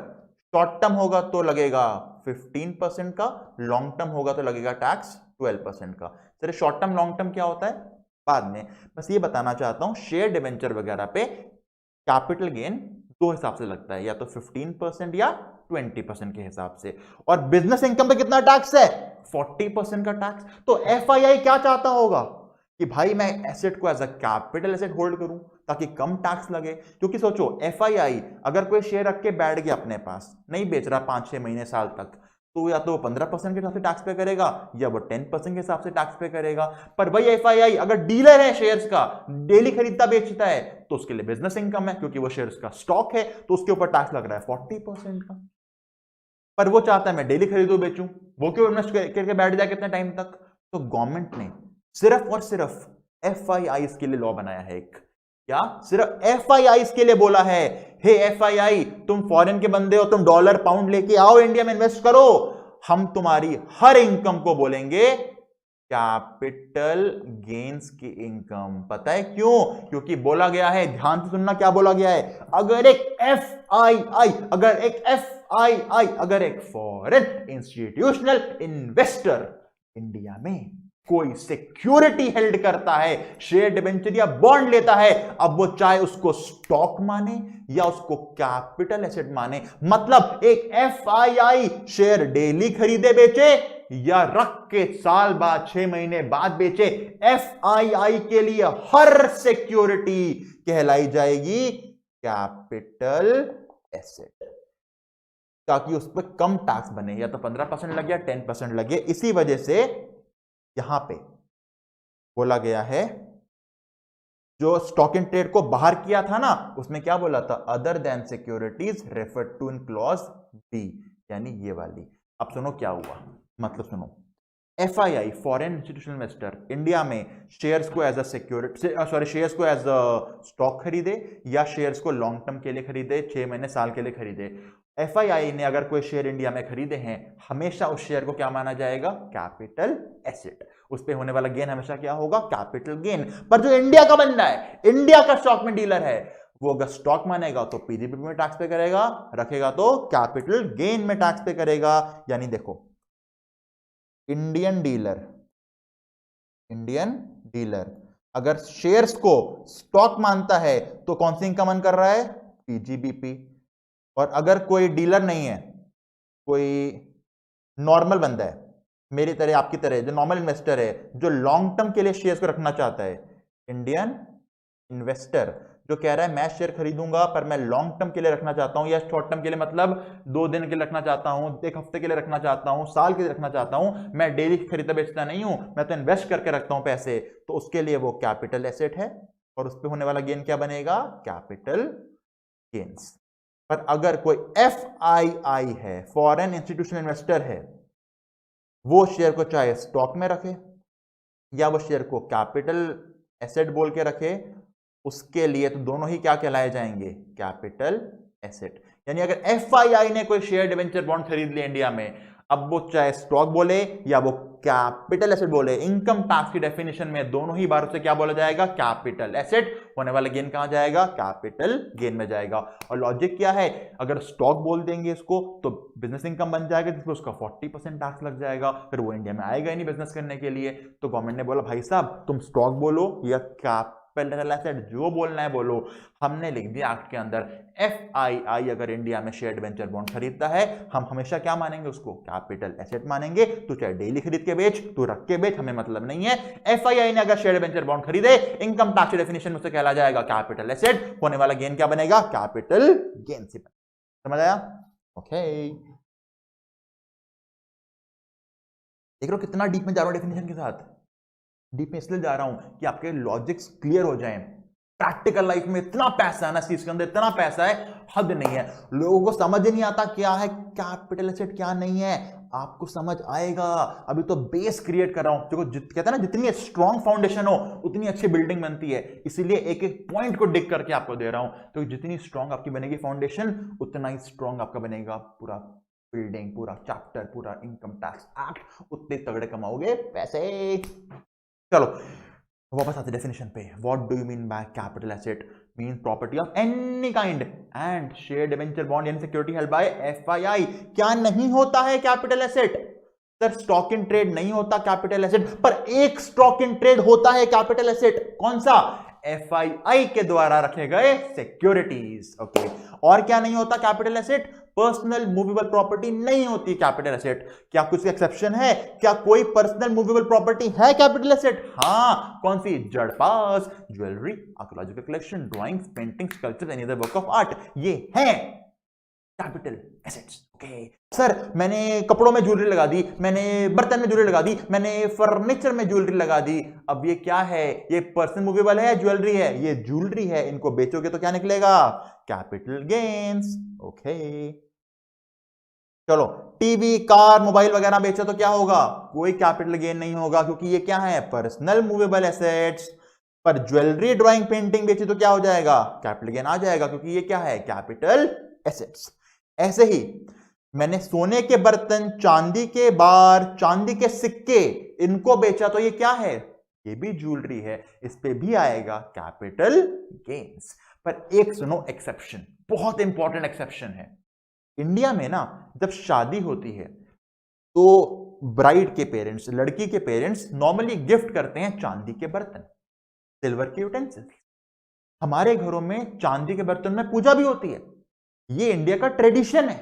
शॉर्ट टर्म होगा तो लगेगा 15% का, लॉन्ग टर्म होगा तो लगेगा टैक्स 12% का. Sir short term long term क्या होता है बाद में, बस ये बताना चाहता हूं. शेयर डिवेंचर वगैरह पे कैपिटल गेन दो हिसाब से लगता है, या तो 15% या 20% के हिसाब से. और बिजनेस इनकम पे कितना टैक्स है? 40% का टैक्स. तो एफआईआई क्या चाहता होगा कि भाई मैं एसेट को as a capital asset hold करूं ताकि कम टैक्स लगे. क्योंकि सोचो, एफआईआई अगर कोई शेयर रख के बैठ गया अपने पास, नहीं बेच रहा 5-6 महीने साल तक, तो या तो वो 15% के हिसाब से टैक्स पे करेगा या वो 10% के हिसाब से टैक्स पे करेगा. पर वही एफआईआई अगर डीलर है शेयर्स का, डेली खरीदता बेचता है, तो उसके लिए बिजनेस इनकम है, क्योंकि वो शेयर्स का स्टॉक है, तो उसके ऊपर टैक्स लग रहा है 40% का. पर वो चाहता है मैं डेली खरीदूं बेचूं, वो क्यों इन्वेस्ट करके बैठ जाए कितने टाइम तक. तो गवर्नमेंट ने सिर्फ और सिर्फ एफआईआई के लिए लॉ बनाया है एक. क्या? सिर्फ एफआईआई के लिए बोला है, हे एफआईआई तुम फॉरेन के बंदे हो, तुम डॉलर पाउंड लेके आओ इंडिया में इन्वेस्ट करो, हम तुम्हारी हर इनकम को बोलेंगे कैपिटल गेन्स की इनकम. पता है क्यों? क्योंकि बोला गया है, ध्यान से सुनना क्या बोला गया है, अगर एक एफआईआई, अगर एक फॉरेन इंस्टीट्यूशनल इन्वेस्टर इंडिया में कोई सिक्योरिटी हेल्ड करता है, शेयर डिबेंचर या बॉन्ड लेता है, अब वो चाहे उसको स्टॉक माने या उसको कैपिटल एसेट माने, मतलब एक एफआईआई शेयर डेली खरीदे बेचे या रख के साल बाद 6 महीने बाद बेचे, एफआईआई के लिए हर सिक्योरिटी कहलाई जाएगी कैपिटल एसेट, ताकि उस पर कम टैक्स बने, या तो 15% लगे या 10% लगे। इसी वजह से यहां पे बोला गया है, जो स्टॉक इन ट्रेड को बाहर किया था ना, उसमें क्या बोला था, other than securities refer to in clause B, यानी ये वाली। अब सुनो क्या हुआ, मतलब सुनो, FII foreign institutional investor India में शेयर्स को एज अ सिक्योरिटी, शेयर्स को एज अ स्टॉक खरीदे या शेयर्स को लॉन्ग टर्म के लिए खरीदे, 6 महीने साल के लिए खरीदे, एफआईआई ने अगर कोई शेयर इंडिया में खरीदे हैं, हमेशा उस शेयर को क्या माना जाएगा, कैपिटल एसेट। उस पे होने वाला गेन हमेशा क्या होगा, कैपिटल गेन। पर जो इंडिया का बंदा है, इंडिया का स्टॉक में डीलर है, वो अगर स्टॉक मानेगा तो पीजीबीपी में टैक्स पे करेगा, रखेगा तो कैपिटल गेन में टैक्स पे करेगा। यानी देखो, इंडियन डीलर अगर शेयर्स को स्टॉक मानता है तो कौन सी इनकम अर्न कर रहा है, पीजीबीपी। और अगर कोई डीलर नहीं है, कोई नॉर्मल बंदा है, मेरी तरह आपकी तरह, जो नॉर्मल इन्वेस्टर है, जो लॉन्ग टर्म के लिए शेयर्स को रखना चाहता है, इंडियन इन्वेस्टर जो कह रहा है मैं शेयर खरीदूंगा पर मैं लॉन्ग टर्म के लिए रखना चाहता हूं, या शॉर्ट टर्म के लिए मतलब 2 दिन के लिए रखना चाहता हूं, 1 हफ्ते के लिए रखना चाहता हूं, साल के लिए रखना चाहता हूं, मैं डेली खरीदता बेचता नहीं हूं, मैं तो इन्वेस्ट करके रखता हूं पैसे, तो उसके लिए वो कैपिटल एसेट है और उस पर होने वाला गेन क्या बनेगा, कैपिटल गेन्स। पर अगर कोई एफआईआई है, फॉरेन इंस्टीट्यूशनल इन्वेस्टर है, वो शेयर को चाहे स्टॉक में रखे या वो शेयर को कैपिटल एसेट बोल के रखे, उसके लिए तो दोनों ही क्या कहलाए जाएंगे, कैपिटल एसेट। यानी अगर एफआईआई ने कोई शेयर डिवेंचर बॉन्ड खरीद लिया इंडिया में, अब वो चाहे स्टॉक बोले या वो कैपिटल एसेट बोले, इनकम टैक्स की डेफिनेशन में दोनों ही बार से क्या बोला जाएगा, कैपिटल एसेट। होने वाला गेन कहां जाएगा, कैपिटल गेन में जाएगा। और लॉजिक क्या है, अगर स्टॉक बोल देंगे इसको तो बिजनेस इनकम बन जाएगा, जिसमें उसका 40% टैक्स लग जाएगा, फिर वो इंडिया में आएगा ही नहीं बिजनेस करने के लिए। तो गवर्नमेंट ने बोला भाई साहब तुम स्टॉक बोलो या कैपिटल एसेट, जो बोलना है बोलो। हमने लिख दिया एक्ट के अंदर, एफआईआई अगर इंडिया में शेयर डिवेंचर बॉन्ड खरीदता है, हम हमेशा क्या मानेंगे, उसको कैपिटल एसेट मानेंगे। तू चाहे डेली खरीद के बेच, तू रख के बेच, हमें मतलब नहीं है। एफआईआई ने अगर शेयर डिवेंचर बॉन्ड खरीदे, इनकम टैक्स डेफिनेशन में से कहला जाएगा कैपिटल एसेट, होने वाला गेन क्या बनेगा, कैपिटल गेन से। समझ आया? ओके, देख लो कितना डीप में जा रहा हूं डेफिनेशन के साथ। डीप में इसलिए जा रहा हूं कि आपके लॉजिक्स क्लियर हो जाएं। प्रैक्टिकल लाइफ में इतना पैसा है ना, इस चीज के अंदर इतना पैसा है, हद नहीं है। लोगों को समझ ही नहीं आता क्या है कैपिटल एसेट क्या नहीं है। आपको समझ आएगा, अभी तो बेस क्रिएट कर रहा हूं। देखो कहते हैं ना, जितनी स्ट्रॉन्ग फाउंडेशन हो उतनी अच्छी बिल्डिंग बनती है, इसीलिए एक एक पॉइंट को डिग करके आपको दे रहा हूं। तो जितनी स्ट्रॉन्ग आपकी बनेगी फाउंडेशन, उतना ही स्ट्रॉन्ग आपका बनेगा पूरा बिल्डिंग, पूरा चैप्टर, पूरा इनकम टैक्स एक्ट, उतने तगड़े कमाओगे पैसे। चलो वापस आते डेफिनेशन पे। What do you mean by capital asset? Mean property of any kind and share debenture bond यानी सिक्योरिटी हेल्ड बाय एफआईआई। क्या नहीं होता है capital asset? Sir stock in trade नहीं होता कैपिटल एसेट, पर एक स्टॉक इन ट्रेड होता है कैपिटल एसेट। कौन सा? एफआईआई के द्वारा रखे गए सिक्योरिटीज। ओके, और क्या नहीं होता capital asset? Personal movable property नहीं होती कैपिटल एसेट। क्या कुछ एक्सेप्शन है? क्या कोई पर्सनल मूवेबल प्रॉपर्टी है कैपिटल एसेट? हाँ, कौन सी? जड़पास, jewellery, archaeological collection, drawings, painting, sculpture, any other work of art, ये हैं कैपिटल एसेट्स। ओके सर, मैंने कपड़ों में ज्वेलरी लगा दी, मैंने बर्तन में ज्वेलरी लगा दी, मैंने फर्नीचर में ज्वेलरी लगा दी। अब ये क्या है? ये पर्सनल मूवेबल है, ज्वेलरी है? ये ज्वेलरी है। इनको बेचोगे तो क्या निकलेगा? Capital gains. ओके चलो, टीवी, कार, मोबाइल वगैरह बेचो तो क्या होगा? कोई कैपिटल गेन नहीं होगा, क्योंकि ये क्या है? Personal movable assets. पर ज्वेलरी, ड्राइंग, पेंटिंग बेची तो क्या हो जाएगा? कैपिटल गेन आ जाएगा, क्योंकि ये क्या है? Capital assets. ऐसे ही मैंने सोने के बर्तन, चांदी के बार, चांदी के सिक्के, इनको बेचा तो ये क्या है? ये भी ज्वेलरी है, इस पे भी आएगा कैपिटल गेन्स। पर एक सुनो एक्सेप्शन, बहुत इंपॉर्टेंट एक्सेप्शन है। इंडिया में ना जब शादी होती है तो ब्राइड के पेरेंट्स, लड़की के पेरेंट्स नॉर्मली गिफ्ट करते हैं चांदी के बर्तन, सिल्वर के यूटेंसिल्स। हमारे घरों में चांदी के बर्तन में पूजा भी होती है, ये इंडिया का ट्रेडिशन है।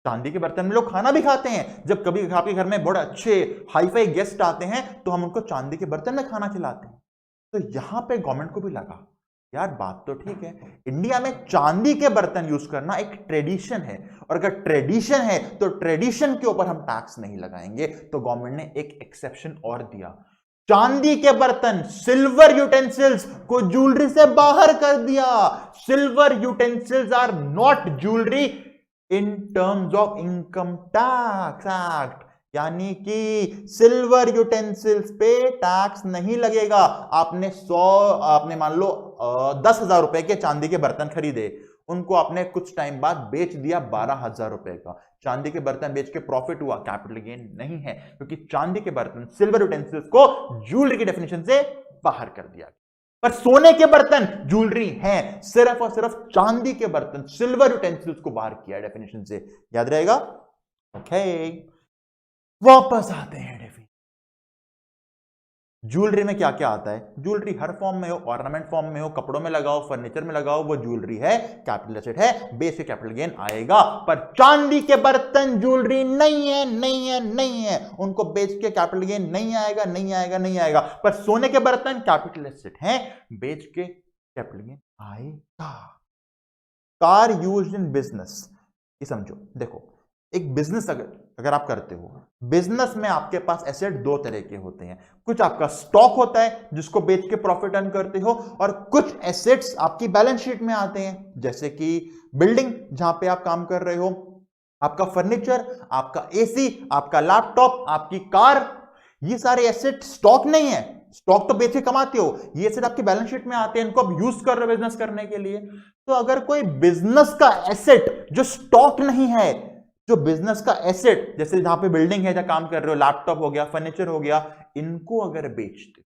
चांदी के बर्तन में लोग खाना भी खाते हैं। जब कभी आपके घर में बड़े अच्छे हाई फाई गेस्ट आते हैं तो हम उनको चांदी के बर्तन में खाना खिलाते हैं। तो यहां पे गवर्नमेंट को भी लगा यार बात तो ठीक है, इंडिया में चांदी के बर्तन यूज करना एक ट्रेडिशन है, और अगर ट्रेडिशन है तो ट्रेडिशन के ऊपर हम टैक्स नहीं लगाएंगे। तो गवर्नमेंट ने एक एक्सेप्शन और दिया, चांदी के बर्तन, सिल्वर यूटेंसिल्स को ज्वेलरी से बाहर कर दिया। Silver utensils are not jewellery in terms of income tax act, यानी कि सिल्वर यूटेंसिल्स पे टैक्स नहीं लगेगा। आपने मान लो 10,000 रुपए के चांदी के बर्तन खरीदे, उनको आपने कुछ टाइम बाद बेच दिया 12,000 रुपए का, चांदी के बर्तन बेच के प्रॉफिट हुआ, कैपिटल गेन नहीं है, क्योंकि चांदी के बर्तन, सिल्वर यूटेंसिल्स को ज्वेलरी की डेफिनेशन से बाहर कर दिया। पर सोने के बर्तन ज्वेलरी हैं, सिर्फ और सिर्फ चांदी के बर्तन, सिल्वर यूटेंसिल्स को बाहर किया डेफिनेशन से, याद रहेगा। ओके, वापस आते हैं डेफिनेशन। ज्वेलरी में क्या क्या आता है? ज्वेलरी हर फॉर्म में हो, ऑर्नामेंट फॉर्म में हो, कपड़ों में लगाओ, फर्नीचर में लगाओ, वो ज्वेलरी है, कैपिटल एसेट है, बेस से कैपिटल गेन आएगा। पर चांदी के बर्तन ज्वेलरी नहीं है, नहीं है, नहीं है, उनको बेच के कैपिटल गेन नहीं आएगा, नहीं आएगा, नहीं आएगा। पर सोने के बर्तन कैपिटल एसेट हैं, बेच के कैपिटल गेन आएगा। कार यूज्ड इन बिजनेस, ये समझो, देखो एक बिजनेस अगर आप करते हो, बिजनेस में आपके पास एसेट दो तरह के होते हैं। कुछ आपका स्टॉक होता है जिसको बेच के प्रॉफिट अर्न करते हो, और कुछ एसेट्स आपकी बैलेंस शीट में आते हैं, जैसे कि बिल्डिंग जहां पे आप काम कर रहे हो, आपका फर्नीचर, आपका एसी, आपका लैपटॉप, आपकी कार, ये सारे एसेट स्टॉक नहीं है। स्टॉक तो बेच के कमाते हो, ये एसेट आपकी बैलेंस शीट में आते हैं, इनको आप यूज कर रहे हो बिजनेस करने के लिए। तो अगर कोई बिजनेस का एसेट जो स्टॉक नहीं है, जो बिजनेस का एसेट, जैसे जहां पे बिल्डिंग है, जहां काम कर रहे हो, लैपटॉप हो गया, फर्नीचर हो गया, इनको अगर बेचते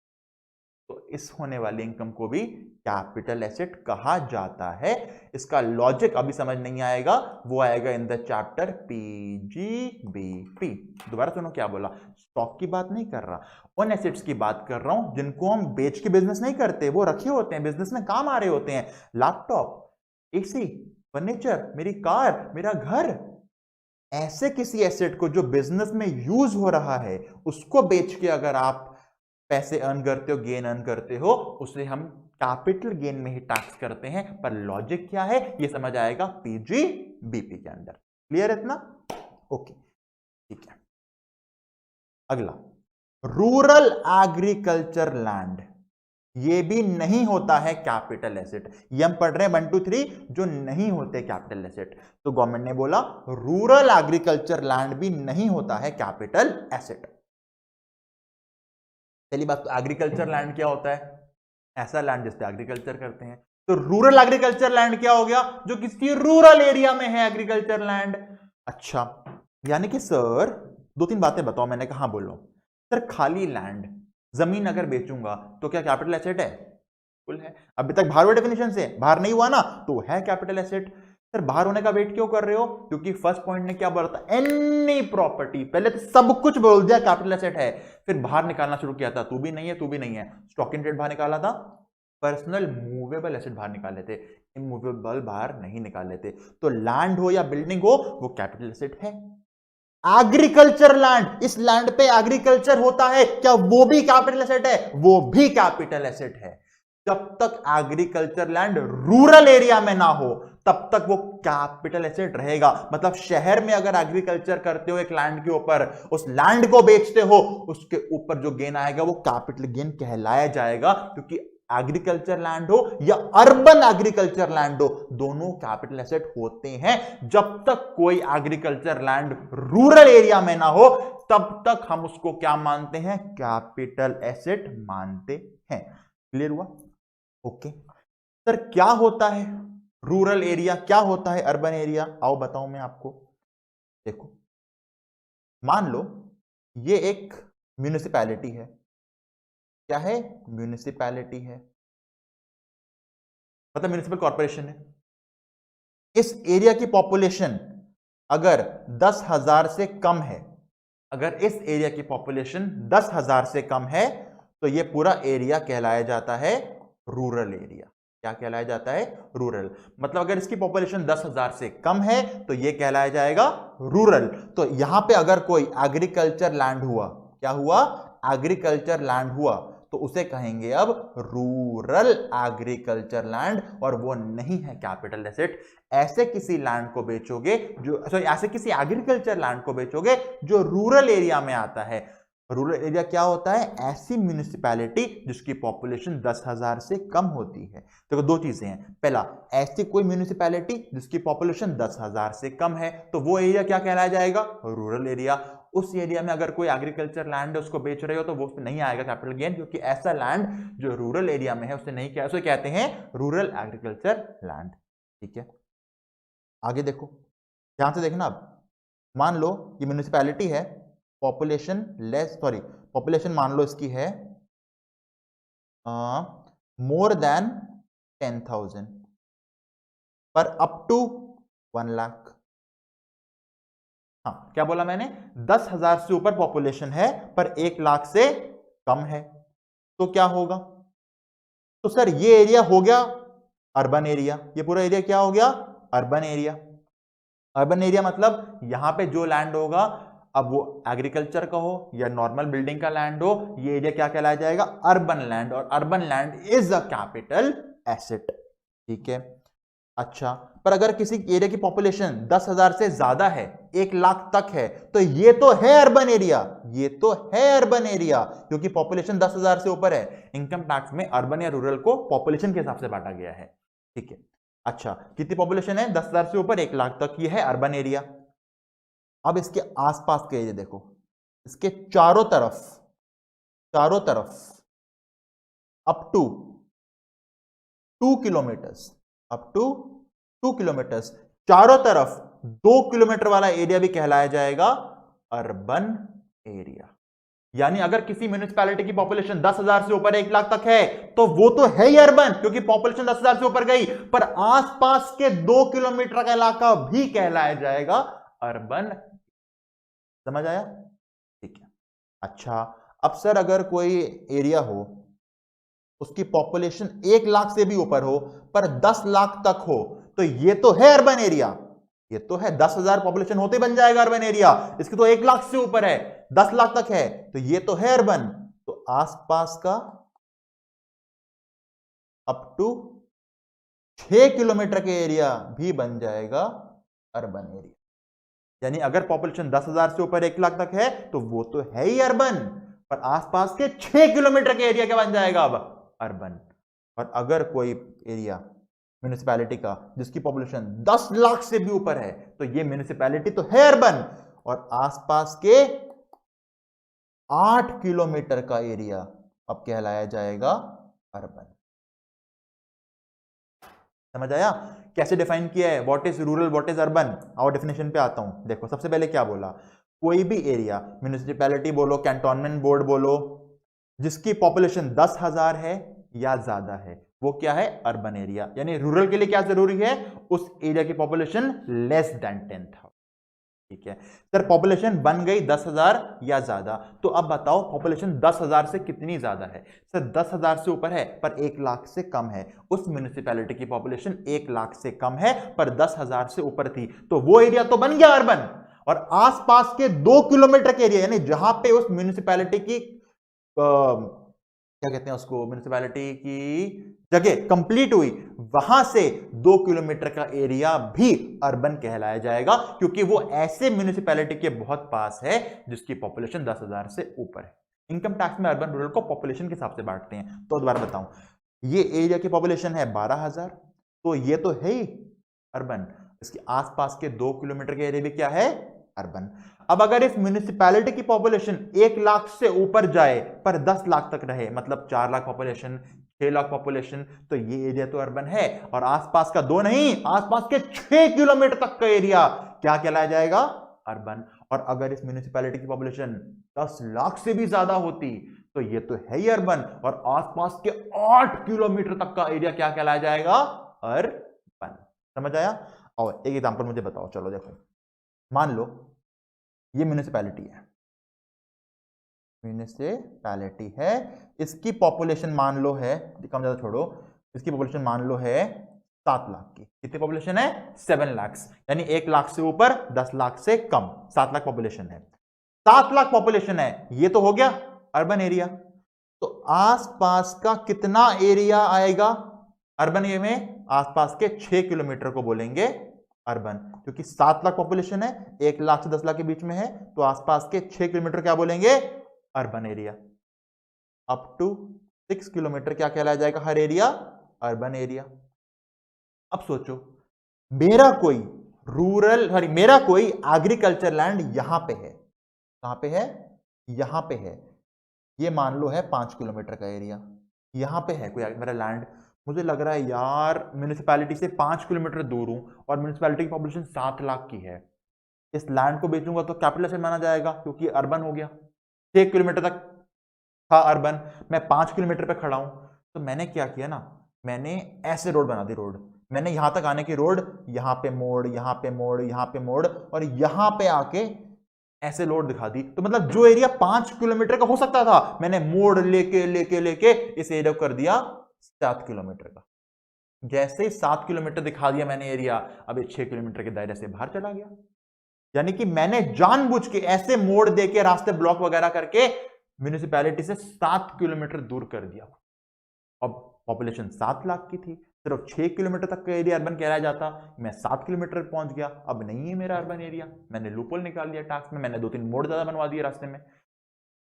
तो इस होने वाली इनकम को भी कैपिटल एसेट कहा जाता है। इसका लॉजिक अभी समझ नहीं आएगा, वो आएगा इन द चैप्टर पीजीबीपी। दोबारा सुनो क्या बोला, स्टॉक की बात नहीं कर रहा, उन एसेट्स की बात कर रहा हूं जिनको हम बेच के बिजनेस नहीं करते, वो रखे होते हैं, बिजनेस में काम आ रहे होते हैं। लैपटॉप, एसी, फर्नीचर, मेरी कार, मेरा घर, ऐसे किसी एसेट को जो बिजनेस में यूज हो रहा है, उसको बेच के अगर आप पैसे अर्न करते हो, गेन अर्न करते हो, उसे हम कैपिटल गेन में ही टैक्स करते हैं। पर लॉजिक क्या है ये समझ आएगा पीजीबीपी के अंदर। क्लियर है इतना? ओके, ठीक है। अगला, रूरल एग्रीकल्चर लैंड, ये भी नहीं होता है कैपिटल एसेट। ये हम पढ़ रहे हैं 1 2 3 जो नहीं होते कैपिटल एसेट। तो गवर्नमेंट ने बोला रूरल एग्रीकल्चर लैंड भी नहीं होता है कैपिटल एसेट। पहली बात तो एग्रीकल्चर लैंड क्या होता है? ऐसा लैंड जिस पे एग्रीकल्चर करते हैं। तो रूरल एग्रीकल्चर लैंड क्या हो गया? जो किसी रूरल एरिया में है एग्रीकल्चर लैंड। अच्छा, यानी कि सर दो तीन बातें बताओ। मैंने कहा बोलो सर, खाली लैंड, जमीन अगर बेचूंगा तो क्या कैपिटल एसेट है? बिल्कुल है। अभी तक बाहर हुआ डेफिनेशन से, बाहर नहीं हुआ ना, तो है कैपिटल एसेट। सर बाहर होने का वेट क्यों कर रहे हो? क्योंकि फर्स्ट पॉइंट ने क्या बोला था? एनी प्रॉपर्टी, पहले तो सब कुछ बोल दिया कैपिटल एसेट है, फिर बाहर निकालना शुरू किया था, तू भी नहीं है, तू भी नहीं है। स्टॉक इन ट्रेड बाहर निकाला था, पर्सनल मूवेबल एसेट बाहर निकाले थे, इमूवेबल बाहर नहीं निकाले थे। तो लैंड हो या बिल्डिंग हो, वो कैपिटल एसेट है। एग्रीकल्चर लैंड, इस लैंड पे एग्रीकल्चर होता है, क्या वो भी कैपिटल एसेट है? वो भी कैपिटल एसेट है। जब तक एग्रीकल्चर लैंड रूरल एरिया में ना हो तब तक वो कैपिटल एसेट रहेगा। मतलब शहर में अगर एग्रीकल्चर करते हो एक लैंड के ऊपर, उस लैंड को बेचते हो, उसके ऊपर जो गेन आएगा वो कैपिटल गेन कहलाया जाएगा। क्योंकि एग्रीकल्चर लैंड हो या अर्बन एग्रीकल्चर लैंड हो, दोनों कैपिटल एसेट होते हैं। जब तक कोई एग्रीकल्चर लैंड रूरल एरिया में ना हो तब तक हम उसको क्या मानते हैं? कैपिटल एसेट मानते हैं। क्लियर हुआ? ओके सर, क्या होता है रूरल एरिया, क्या होता है अर्बन एरिया? आओ बताऊं मैं आपको। देखो, मान लो ये एक म्यूनिसिपैलिटी है। क्या है? म्यूनिसिपैलिटी है, मतलब म्यूनिसिपल कॉर्पोरेशन है। इस एरिया की पॉपुलेशन अगर 10,000 से कम है, अगर इस एरिया की पॉपुलेशन 10,000 से कम है तो ये पूरा एरिया कहलाया जाता है रूरल एरिया। क्या कहलाया जाता है? रूरल। मतलब अगर इसकी पॉपुलेशन 10,000 से कम है तो ये कहलाया जाएगा रूरल। तो यहां पे अगर कोई एग्रीकल्चर लैंड हुआ, क्या हुआ? एग्रीकल्चर लैंड हुआ, तो उसे कहेंगे अब रूरल एग्रीकल्चर लैंड, और वो नहीं है कैपिटल एसेट। ऐसे किसी लैंड को बेचोगे जो, सॉरी, ऐसे किसी एग्रीकल्चर लैंड को बेचोगे जो रूरल एरिया में आता है। रूरल एरिया क्या होता है? ऐसी म्यूनिसिपैलिटी जिसकी पॉपुलेशन 10,000 से कम होती है। तो दो चीजें हैं, पहला, ऐसी कोई म्यूनिसिपैलिटी जिसकी पॉपुलेशन 10,000 से कम है, तो वो एरिया क्या कहलाया जाएगा? Rural area. उस एरिया में अगर कोई एग्रीकल्चर लैंड है उसको बेच रहे हो तो वो उसमें नहीं आएगा कैपिटल गेन, क्योंकि ऐसा लैंड जो रूरल एरिया में है उसे नहीं क्या, उसे कहते हैं रूरल एग्रीकल्चर लैंड। ठीक है, आगे देखो, ध्यान से देखना। अब मान लो ये म्यूनिसिपैलिटी है, पॉपुलेशन पॉपुलेशन मान लो इसकी है मोर देन 10,000 पर अप टू 1 लाख। हाँ, क्या बोला मैंने? 10,000 से ऊपर पॉपुलेशन है पर 1 लाख से कम है, तो क्या होगा? तो सर ये एरिया हो गया अर्बन एरिया। ये पूरा एरिया क्या हो गया? Urban area. अर्बन एरिया मतलब यहां पे जो लैंड होगा, अब वो एग्रीकल्चर का हो या नॉर्मल बिल्डिंग का लैंड हो, ये एरिया क्या कहलाया जाएगा? Urban land. और urban land is a capital asset. ठीक है, अच्छा, पर अगर किसी एरिया की पॉपुलेशन 10,000 से ज्यादा है, 1 लाख तक है, तो ये तो है अर्बन एरिया। ये तो है अर्बन एरिया, क्योंकि पॉपुलेशन 10,000 से ऊपर है। इनकम टैक्स में अर्बन या रूरल को पॉपुलेशन के हिसाब से बांटा गया है। ठीक है, अच्छा, कितनी पॉपुलेशन है? 10,000 से ऊपर 1 लाख तक, ये है अर्बन एरिया। अब इसके आसपास के एरिया देखो, इसके चारों तरफ up to 2 kilometres, up to 2 kilometres, चारों तरफ 2 किलोमीटर वाला एरिया भी कहलाया जाएगा अर्बन एरिया। यानी अगर किसी म्यूनिसिपैलिटी की पॉपुलेशन 10,000 से ऊपर 1 लाख तक है तो वो तो है ही अर्बन, क्योंकि पॉपुलेशन 10,000 से ऊपर गई, पर आसपास के 2 किलोमीटर का इलाका भी कहलाया जाएगा अर्बन। समझ आया? ठीक है, अच्छा, अब सर अगर कोई एरिया हो, उसकी पॉपुलेशन 1 लाख से भी ऊपर हो पर 10 लाख तक हो, तो ये तो है अर्बन एरिया। ये तो है, 10,000 पॉपुलेशन होते बन जाएगा अर्बन एरिया। इसकी तो 1 लाख से ऊपर है, 10 लाख तक है, तो ये तो है अर्बन। तो आसपास का अप टू 6 किलोमीटर के एरिया भी बन जाएगा अर्बन एरिया। यानी अगर पॉपुलेशन 10,000 से ऊपर 1 लाख तक है तो वो तो है ही अर्बन, पर आसपास के 6 किलोमीटर के एरिया क्या बन जाएगा अब? अर्बन। और अगर कोई एरिया म्यूनिसिपैलिटी का जिसकी पॉपुलेशन 10 लाख से भी ऊपर है, तो ये म्यूनिसिपैलिटी तो है अर्बन, और आसपास के 8 किलोमीटर का एरिया अब कहलाया जाएगा अर्बन। समझ आया कैसे डिफाइन किया है? What is rural, what is urban? और डेफिनेशन पे आता हूं। देखो, सबसे पहले क्या बोला? कोई भी एरिया, म्यूनिसिपैलिटी बोलो, कैंटोनमेंट बोर्ड बोलो, जिसकी पॉपुलेशन 10,000 है या ज्यादा है, वो क्या है? Urban area. यानी रूरल के लिए क्या जरूरी है? उस एरिया की पॉपुलेशन लेस देन 10,000। ठीक है सर, पॉपुलेशन बन गई 10,000 या ज्यादा, तो अब बताओ पॉपुलेशन 10,000 से कितनी ज्यादा है? सर 10,000 से ऊपर है पर 1 लाख से कम है। उस म्यूनिसिपैलिटी की पॉपुलेशन 1 लाख से कम है पर 10,000 से ऊपर थी, तो वो एरिया तो बन गया अर्बन। और आसपास के 2 किलोमीटर के एरिया, यानी जहां पे उस म्यूनिसिपैलिटी की क्या कहते हैं उसको, म्यूनिसिपैलिटी की जगह कंप्लीट हुई, वहां से 2 किलोमीटर का एरिया भी अर्बन कहलाया जाएगा, क्योंकि वो ऐसे म्यूनिसिपैलिटी के बहुत पास है जिसकी पॉपुलेशन 10,000 से ऊपर है। इनकम टैक्स में अर्बन रूरल को पॉपुलेशन के हिसाब से बांटते हैं। तो दोबारा बताऊं, ये एरिया की पॉपुलेशन है 12,000, तो ये तो है ही अर्बन। इसके आसपास के 2 किलोमीटर के एरिया भी क्या है? अर्बन। अब अगर इस म्यूनिसिपैलिटी की पॉपुलेशन 1 लाख से ऊपर जाए पर 10 लाख तक रहे, मतलब 4 लाख पॉपुलेशन, 6 लाख पॉपुलेशन, तो ये एरिया तो अर्बन है। और आसपास का 2 नहीं, आसपास के 6 किलोमीटर तक का एरिया क्या कहलाया जाएगा? अर्बन। और अगर इस म्यूनिसिपैलिटी की पॉपुलेशन 10 लाख से भी ज्यादा होती तो ये तो है ही अर्बन, और आसपास के 8 किलोमीटर तक का एरिया क्या कहलाया जाएगा? अर्बन। समझ आया? और एक एग्जांपल मुझे बताओ, चलो देखो, मान लो ये म्यूनिसिपैलिटी है, म्यूनिसिपैलिटी है, इसकी पॉपुलेशन मान लो है, कम ज्यादा छोड़ो, इसकी पॉपुलेशन मान लो है 7 लाख की। कितनी पॉपुलेशन है? 7 लाख, यानी 1 लाख से ऊपर 10 लाख से कम, 7 लाख पॉपुलेशन है। 7 लाख पॉपुलेशन है, ये तो हो गया अर्बन एरिया। तो आसपास का कितना एरिया आएगा अर्बन एरिया में? आसपास के 6 किलोमीटर को बोलेंगे अर्बन, क्योंकि 7 लाख पॉपुलेशन है, 1 लाख से 10 लाख के बीच में है, तो आसपास के 6 किलोमीटर क्या बोलेंगे? Urban area. Up to 6 kilometre क्या कहलाया जाएगा? हर एरिया अर्बन एरिया। अब सोचो, मेरा कोई मेरा कोई एग्रीकल्चर लैंड यहां पे है, कहां पे है? यहां पे है, ये मान लो है 5 किलोमीटर का एरिया, यहां पे है कोई मेरा लैंड। मुझे लग रहा है यार म्यूनिसिपैलिटी से 5 किलोमीटर दूर हूं और म्यूनिसिपैलिटी की पॉपुलेशन 7 लाख की है, इस लैंड को बेचूंगा तो कैपिटल एसेट माना जाएगा, क्योंकि अर्बन हो गया। 6 किलोमीटर तक था अर्बन, मैं 5 किलोमीटर पे खड़ा हूं, तो मैंने क्या किया ना, मैंने ऐसे रोड बना दी। रोड मैंने यहां तक आने की रोड, यहां पे मोड़, यहां पे मोड़, यहां पे मोड़, और यहां पे आके ऐसे रोड दिखा दी। तो मतलब जो एरिया 5 किलोमीटर का हो सकता था, मैंने मोड़ लेके लेके लेके इस एरिया को कर दिया 7 किलोमीटर का। जैसे ही 7 किलोमीटर दिखा दिया मैंने एरिया, अब 6 किलोमीटर के दायरे से बाहर चला गया। यानी कि मैंने जानबूझ के ऐसे मोड़ देके, रास्ते ब्लॉक वगैरह करके म्यूनिसिपैलिटी से 7 किलोमीटर दूर कर दिया। अब पॉपुलेशन 7 लाख की थी, सिर्फ 6 किलोमीटर तक का एरिया अर्बन कहलाया जाता, मैं 7 किलोमीटर पहुंच गया, अब नहीं है मेरा अर्बन एरिया। मैंने लूपहोल निकाल दिया टैक्स में, मैंने 2-3 मोड़ ज्यादा बनवा दिए रास्ते में।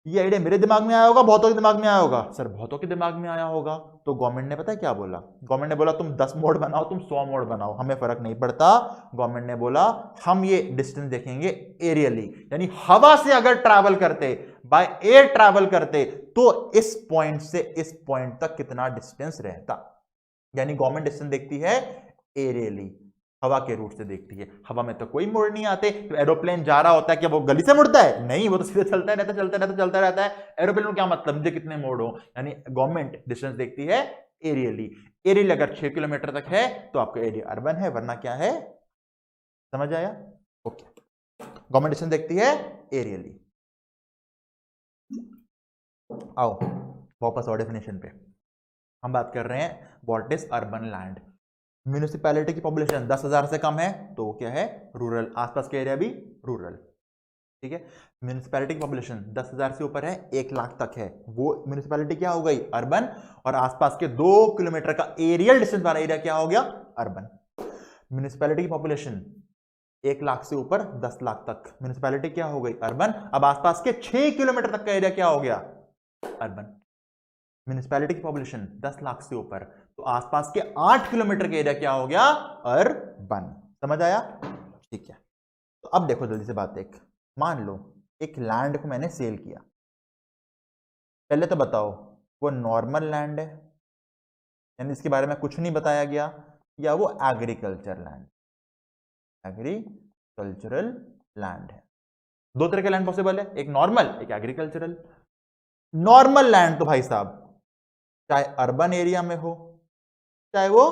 ये आइडिया मेरे दिमाग में आया होगा, बहुतों के दिमाग में आया होगा? सर बहुतों के दिमाग में आया होगा। तो गवर्नमेंट ने पता है क्या बोला? गवर्नमेंट ने बोला तुम 10 मोड़ बनाओ, तुम 100 मोड़ बनाओ, हमें फर्क नहीं पड़ता। गवर्नमेंट ने बोला हम ये डिस्टेंस देखेंगे एरियली, यानी हवा से अगर ट्रैवल करते, बाय एयर ट्रैवल करते, तो इस पॉइंट से इस पॉइंट तक कितना डिस्टेंस रहता। यानी गवर्नमेंट डिस्टेंस देखती है एरियली, हवा के रूट से देखती है। हवा में तो कोई मोड़ नहीं आते। तो एरोप्लेन जा रहा होता है, क्या वो गली से मुड़ता है? नहीं, वो तो सीधे चलता रहता है, चलता रहता है, चलता रहता है। एरोप्लेन में क्या मतलब, मुझे कितने मोड़ हो? यानी गवर्नमेंट डिस्टेंस देखती है एरियली। एरियल अगर 6 किलोमीटर तक है तो आपका एरिया अर्बन है, वरना क्या है? समझ आया? ओके, गवर्नमेंट डिस्टेंस देखती है एरियली। आओ वापस और डेफिनेशन पे हम बात कर रहे हैं, what is urban land. Municipality की पॉपुलेशन 10,000 से कम है तो क्या है? रूरल। आसपास के एरिया भी रूरल, ठीक है। म्यूनिसिपैलिटी की पॉपुलेशन 10,000 से ऊपर है, 1 लाख तक है, वो म्यूनिसिपैलिटी क्या हो गई? अर्बन। और आसपास के 2 किलोमीटर का एरियल डिस्टेंस वाला एरिया क्या हो गया? अर्बन। म्यूनिसिपैलिटी की पॉपुलेशन 1 लाख से ऊपर 10 लाख तक, म्यूनिसिपैलिटी क्या हो गई? अर्बन। अब आसपास के 6 किलोमीटर तक का एरिया क्या हो गया? अर्बन। म्यूनिसिपैलिटी की पॉपुलेशन 10 लाख से ऊपर, तो आसपास के 8 किलोमीटर के एरिया क्या हो गया? अर्बन। समझ आया? ठीक है। तो अब देखो जल्दी से बात, एक मान लो एक लैंड को मैंने सेल किया। पहले तो बताओ वो नॉर्मल लैंड है, यानी इसके बारे में कुछ नहीं बताया गया, या वो एग्रीकल्चर लैंड, एग्रीकल्चरल लैंड है। 2 तरह के लैंड पॉसिबल है, एक नॉर्मल, एक एग्रीकल्चरल। नॉर्मल लैंड तो भाई साहब चाहे अर्बन एरिया में हो चाहे वो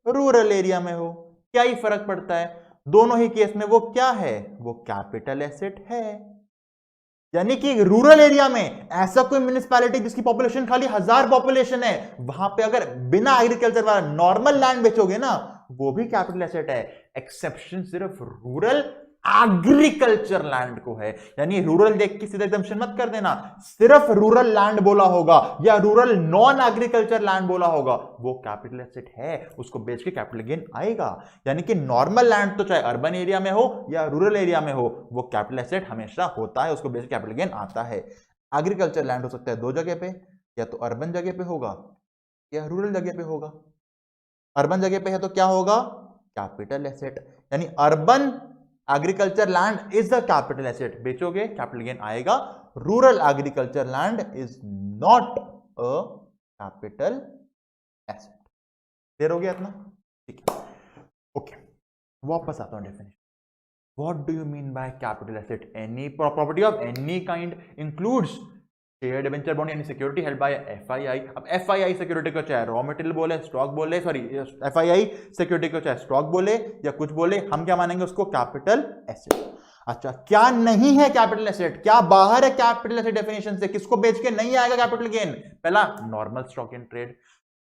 रूरल एरिया में हो, क्या ही फर्क पड़ता है? दोनों ही केस में वो क्या है? वो कैपिटल एसेट है। यानी कि रूरल एरिया में ऐसा कोई म्यूनिसिपैलिटी जिसकी पॉपुलेशन खाली 1000 पॉपुलेशन है, वहां पे अगर बिना एग्रीकल्चर वाला नॉर्मल लैंड बेचोगे ना, वो भी कैपिटल एसेट है। एक्सेप्शन सिर्फ रूरल एग्रीकल्चर लैंड को है। यानी रूरल देख के सीधे एग्जम्पशन मत कर देना, सिर्फ रूरल लैंड बोला होगा या रूरल नॉन एग्रीकल्चर लैंड बोला होगा, वो कैपिटल एसेट है, उसको बेच के कैपिटल गेन आएगा। यानी कि नॉर्मल लैंड तो चाहे अर्बन एरिया में हो या रूरल एरिया में हो, वो कैपिटल एसेट हमेशा होता है, उसको बेच के कैपिटल गेन आता है। एग्रीकल्चर लैंड हो सकता है 2 जगह पे, या तो अर्बन जगह पे होगा या रूरल जगह पे होगा। अर्बन जगह पे है तो क्या होगा? Capital asset. यानी urban agriculture land is the capital asset, बेचोगे कैपिटल गेन आएगा। Rural agriculture land is not a capital asset. Clear हो गया इतना? ठीक है, ओके, वापस आता हूं definition. What do you mean by capital asset? Any property of any kind includes shared debenture bond, यानी सिक्योरिटी हेल्ड बाय एफआईआई। अब एफआईआई सिक्योरिटी को चाहे रॉ मटेरियल बोले, स्टॉक बोले, सॉरी एफआईआई सिक्योरिटी को चाहे स्टॉक बोले या कुछ बोले, हम क्या मानेंगे उसको? Capital asset. अच्छा, क्या नहीं है कैपिटल एसेट, क्या बाहर है कैपिटल एसेट डेफिनेशन से, किसको बेच के नहीं आएगा कैपिटल गेन? पहला, नॉर्मल स्टॉक इन ट्रेड।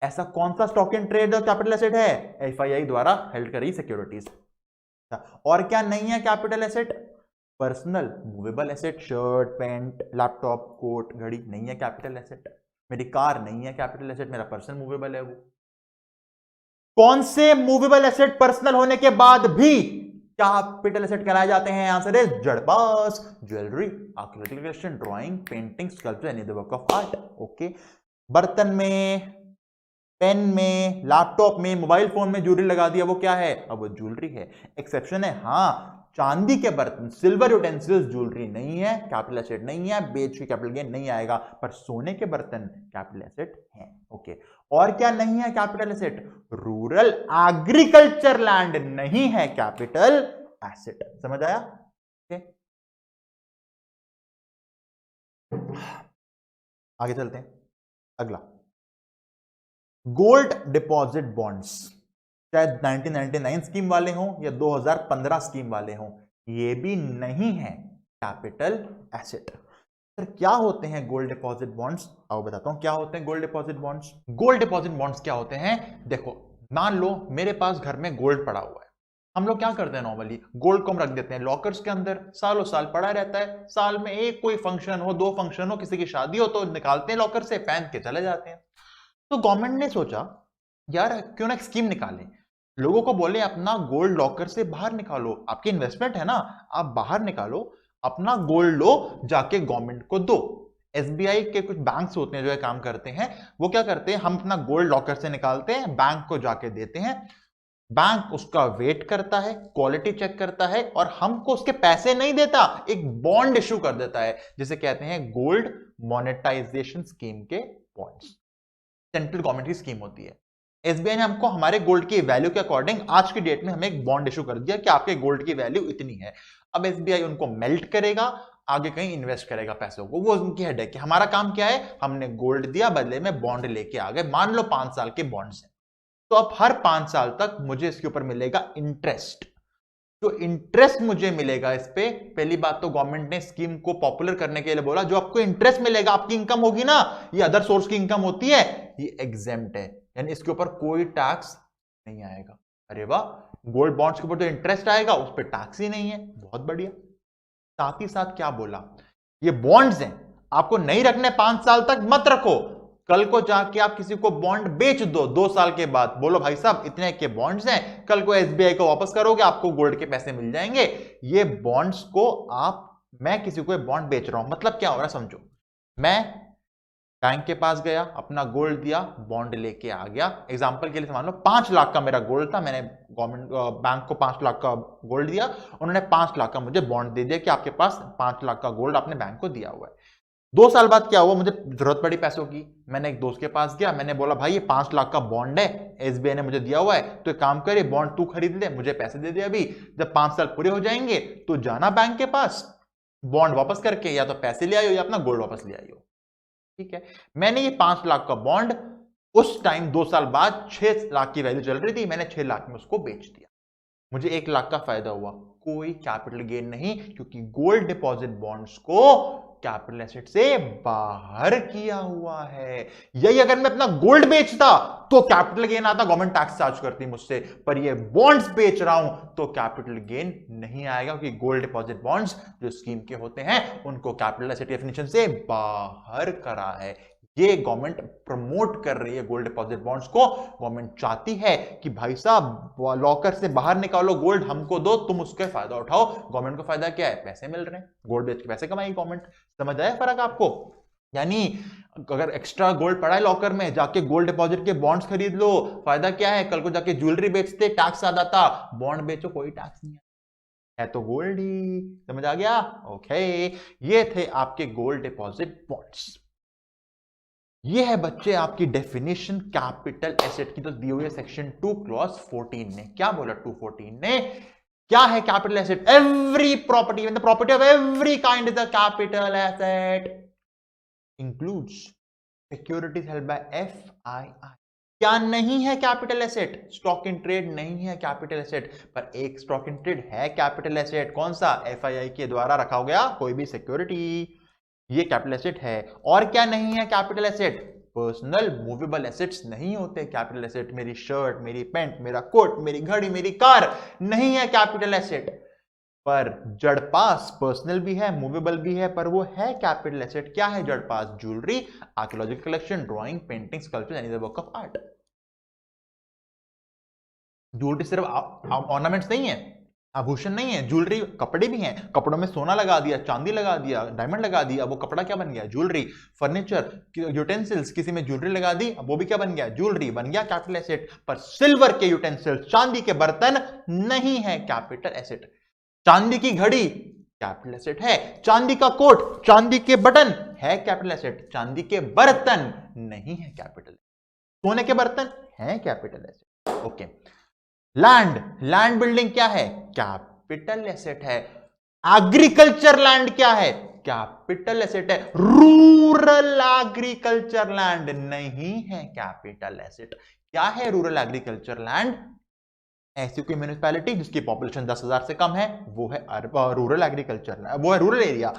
ऐसा कौन सा stock in trade capital asset है? एफआईआई द्वारा हेल्ड करी सिक्योरिटीज। और क्या नहीं है capital asset? Personal movable asset, shirt, pant, laptop, coat, घड़ी नहीं है कैपिटल एसेट। मेरी कार नहीं है कैपिटल एसेट, मेरा पर्सनल मूवेबल है वो। कौन से मूवेबल एसेट पर्सनल होने के बाद भी कैपिटल एसेट कहलाए जाते हैं? आंसर इज जड़बास, jewellery, architecture, drawing, painting, sculpture, any other work of art. Okay, बर्तन में, पेन में, लैपटॉप में, मोबाइल फोन में ज्वेलरी लगा दिया, वो क्या है? अब वो ज्वेलरी है। एक्सेप्शन है, हाँ, चांदी के बर्तन, सिल्वर यूटेंसिल्स ज्वेलरी नहीं है, कैपिटल एसेट नहीं है, बेच के कैपिटल गेन नहीं आएगा। पर सोने के बर्तन कैपिटल एसेट है। ओके, और क्या नहीं है capital asset? Rural agriculture land नहीं है कैपिटल एसेट। समझ आया? ओके, आगे चलते हैं। अगला, गोल्ड डिपॉजिट बॉन्ड्स, चाहे 1999 स्कीम वाले हों या 2015 स्कीम वाले हों, ये भी नहीं है कैपिटल एसेट। सर क्या होते हैं गोल्ड डिपॉजिट बॉन्ड्स? आओ बताता हूं क्या होते हैं gold deposit bonds. Gold deposit bonds क्या होते हैं? देखो, मान लो मेरे पास घर में गोल्ड पड़ा हुआ है। हम लोग क्या करते हैं नॉर्मली, गोल्ड को हम रख देते हैं लॉकर्स के अंदर, सालों साल पड़ा रहता है। साल में एक कोई फंक्शन हो, 2 फंक्शन हो, किसी की शादी हो तो निकालते हैं लॉकर से, पहन के चले जाते हैं। तो गवर्नमेंट ने सोचा यार क्यों ना एक स्कीम निकालें, लोगों को बोले अपना गोल्ड लॉकर से बाहर निकालो, आपकी इन्वेस्टमेंट है ना, आप बाहर निकालो, अपना गोल्ड लो, जाके गवर्नमेंट को दो। एसबीआई के कुछ बैंक्स होते हैं जो ये काम करते हैं, वो क्या करते हैं, हम अपना गोल्ड लॉकर से निकालते हैं, बैंक को जाके देते हैं, बैंक उसका वेट करता है, क्वालिटी चेक करता है और हमको उसके पैसे नहीं देता, एक बॉन्ड इशू कर देता है, जिसे कहते हैं गोल्ड मॉनेटाइजेशन स्कीम के बॉन्ड्स। सेंट्रल गवर्नमेंट की स्कीम होती है। एसबीआई ने हमको हमारे गोल्ड की वैल्यू के अकॉर्डिंग आज की डेट में हमें एक बॉन्ड इशू कर दिया कि आपके गोल्ड की वैल्यू इतनी है। अब एसबीआई उनको मेल्ट करेगा, आगे कहीं इन्वेस्ट करेगा पैसों को, वो उनकी हेडेक है। हमारा काम क्या है, हमने गोल्ड दिया, बदले में बॉन्ड लेके आ गए, मान लो 5 साल के बॉन्ड्स हैं, तो अब हर 5 साल तक मुझे इसके ऊपर मिलेगा इंटरेस्ट। जो इंटरेस्ट मुझे मिलेगा इस पे, पहली बात तो गवर्नमेंट ने स्कीम को पॉपुलर करने के लिए बोला, जो आपको इंटरेस्ट मिलेगा, आपकी इनकम होगी ना, ये अदर सोर्स की इनकम होती है, ये एग्जेम्प्ट है, यानी इसके ऊपर कोई टैक्स नहीं आएगा। अरे वाह, गोल्ड बॉन्ड्स के ऊपर तो इंटरेस्ट आएगा, उस पर टैक्स ही नहीं है, बहुत बढ़िया। साथ ही साथ क्या बोला, ये बॉन्ड्स हैं, आपको नहीं रखने 5 साल तक, मत रखो, कल को जाके आप किसी को बॉन्ड बेच दो 2 साल के बाद, बोलो भाई साहब इतने के बॉन्ड्स हैं, कल को एसबीआई को वापस करोगे, आपको गोल्ड के पैसे मिल जाएंगे। ये बॉन्ड्स को मैं किसी को बॉन्ड बेच रहा हूं, मतलब क्या हो रहा है समझो, मैं बैंक के पास गया, अपना गोल्ड दिया, बॉन्ड लेके आ गया। एग्जांपल के लिए मान लो 5 लाख का मेरा गोल्ड था, मैंने गवर्नमेंट बैंक को 5 लाख का गोल्ड दिया, उन्होंने 5 लाख का मुझे बॉन्ड दे दिया कि आपके पास 5 लाख का गोल्ड आपने बैंक को दिया हुआ है। 2 साल बाद क्या हुआ, मुझे जरूरत पड़ी पैसों की, मैंने एक दोस्त के पास गया, मैंने बोला भाई ये 5 लाख का बॉन्ड है, एसबीआई ने मुझे दिया हुआ है, तो एक काम करे बॉन्ड तू खरीद ले, मुझे पैसे दे दे अभी, जब 5 साल पूरे हो जाएंगे तो जाना बैंक के पास, बॉन्ड वापस करके या तो पैसे ले आयो या अपना गोल्ड वापस ले आयो। ठीक है, मैंने ये 5 लाख का बॉन्ड उस टाइम 2 साल बाद 6 लाख की वैल्यू चल रही थी, मैंने 6 लाख में उसको बेच दिया, मुझे 1 लाख का फायदा हुआ, कोई कैपिटल गेन नहीं, क्योंकि गोल्ड डिपॉजिट बॉन्ड्स को कैपिटल एसेट से बाहर किया हुआ है। यही अगर मैं अपना गोल्ड बेचता तो कैपिटल गेन आता, गवर्नमेंट टैक्स चार्ज करती मुझसे, पर ये बॉन्ड्स बेच रहा हूं तो कैपिटल गेन नहीं आएगा, क्योंकि गोल्ड डिपॉजिट बॉन्ड्स जो स्कीम के होते हैं उनको कैपिटल एसेट डेफिनेशन से बाहर करा है। ये गवर्नमेंट प्रमोट कर रही है गोल्ड डिपॉजिट बॉन्ड्स को, गवर्नमेंट चाहती है कि भाई साहब लॉकर से बाहर निकालो गोल्ड, हमको दो, तुम उसका फायदा उठाओ। गवर्नमेंट को फायदा क्या है, पैसे मिल रहे हैं, गोल्ड बेच के पैसे कमाएगी गवर्नमेंट। समझ आया फर्क आपको? यानी अगर एक्स्ट्रा गोल्ड पड़ा है लॉकर में, जाके गोल्ड डिपॉजिट के बॉन्ड्स खरीद लो, फायदा क्या है, कल को जाके ज्वेलरी बेचते टैक्स आ जाता, बॉन्ड बेचो कोई टैक्स नहीं है तो गोल्ड ही। समझ आ गया? ओके, ये थे आपके गोल्ड डिपॉजिट बॉन्ड्स। ये है बच्चे आपकी डेफिनेशन कैपिटल एसेट की, तो दी हुई है सेक्शन 2 क्लॉज 14 ने। क्या बोला 214 ने, क्या है capital asset? Every property, when the property of every kind is a capital asset, includes securities held by FII. क्या नहीं है capital asset? Stock in trade नहीं है कैपिटल एसेट, पर एक स्टॉक इन ट्रेड है कैपिटल एसेट। कौन सा? एफआईआई के द्वारा रखा गया कोई भी सिक्योरिटी, ये कैपिटल एसेट है। और क्या नहीं है capital asset? Personal movable assets नहीं होते कैपिटल एसेट। मेरी शर्ट, मेरी पैंट, मेरा कोट, मेरी घड़ी, मेरी कार नहीं है कैपिटल एसेट। पर जड़ पास पर्सनल भी है, मूवेबल भी है, पर वो है कैपिटल एसेट। क्या है जड़ पास? Jewellery, archaeological collection, drawing, painting, sculpture, any other work of art. Jewellery सिर्फ ऑर्नामेंट्स नहीं है, आभूषण नहीं है, ज्वेलरी कपड़े भी हैं। कपड़ों में सोना लगा दिया, चांदी लगा दिया, डायमंड लगा दिया, वो कपड़ा क्या बन गया? ज्वेलरी। फर्नीचर, यूटेंसिल्स, किसी में ज्वेलरी लगा दी, वो भी क्या बन गया? ज्वेलरी बन गया कैपिटल एसेट। पर सिल्वर के यूटेंसिल्स, चांदी के बर्तन नहीं है कैपिटल एसेट। चांदी की घड़ी कैपिटल एसेट है, चांदी का कोट, चांदी के बटन है कैपिटल एसेट, चांदी के बर्तन नहीं है कैपिटल। सोने के बर्तन है capital asset. Okay. Land building क्या है? कैपिटल एसेट है। एग्रीकल्चर लैंड क्या है? कैपिटल एसेट है। रूरल एग्रीकल्चर लैंड नहीं है कैपिटल एसेट। क्या है रूरल एग्रीकल्चर लैंड? ऐसी कोई म्यूनिसिपैलिटी जिसकी पॉपुलेशन 10,000 से कम है, वो है रूरल एग्रीकल्चर, वो है रूरल एरिया।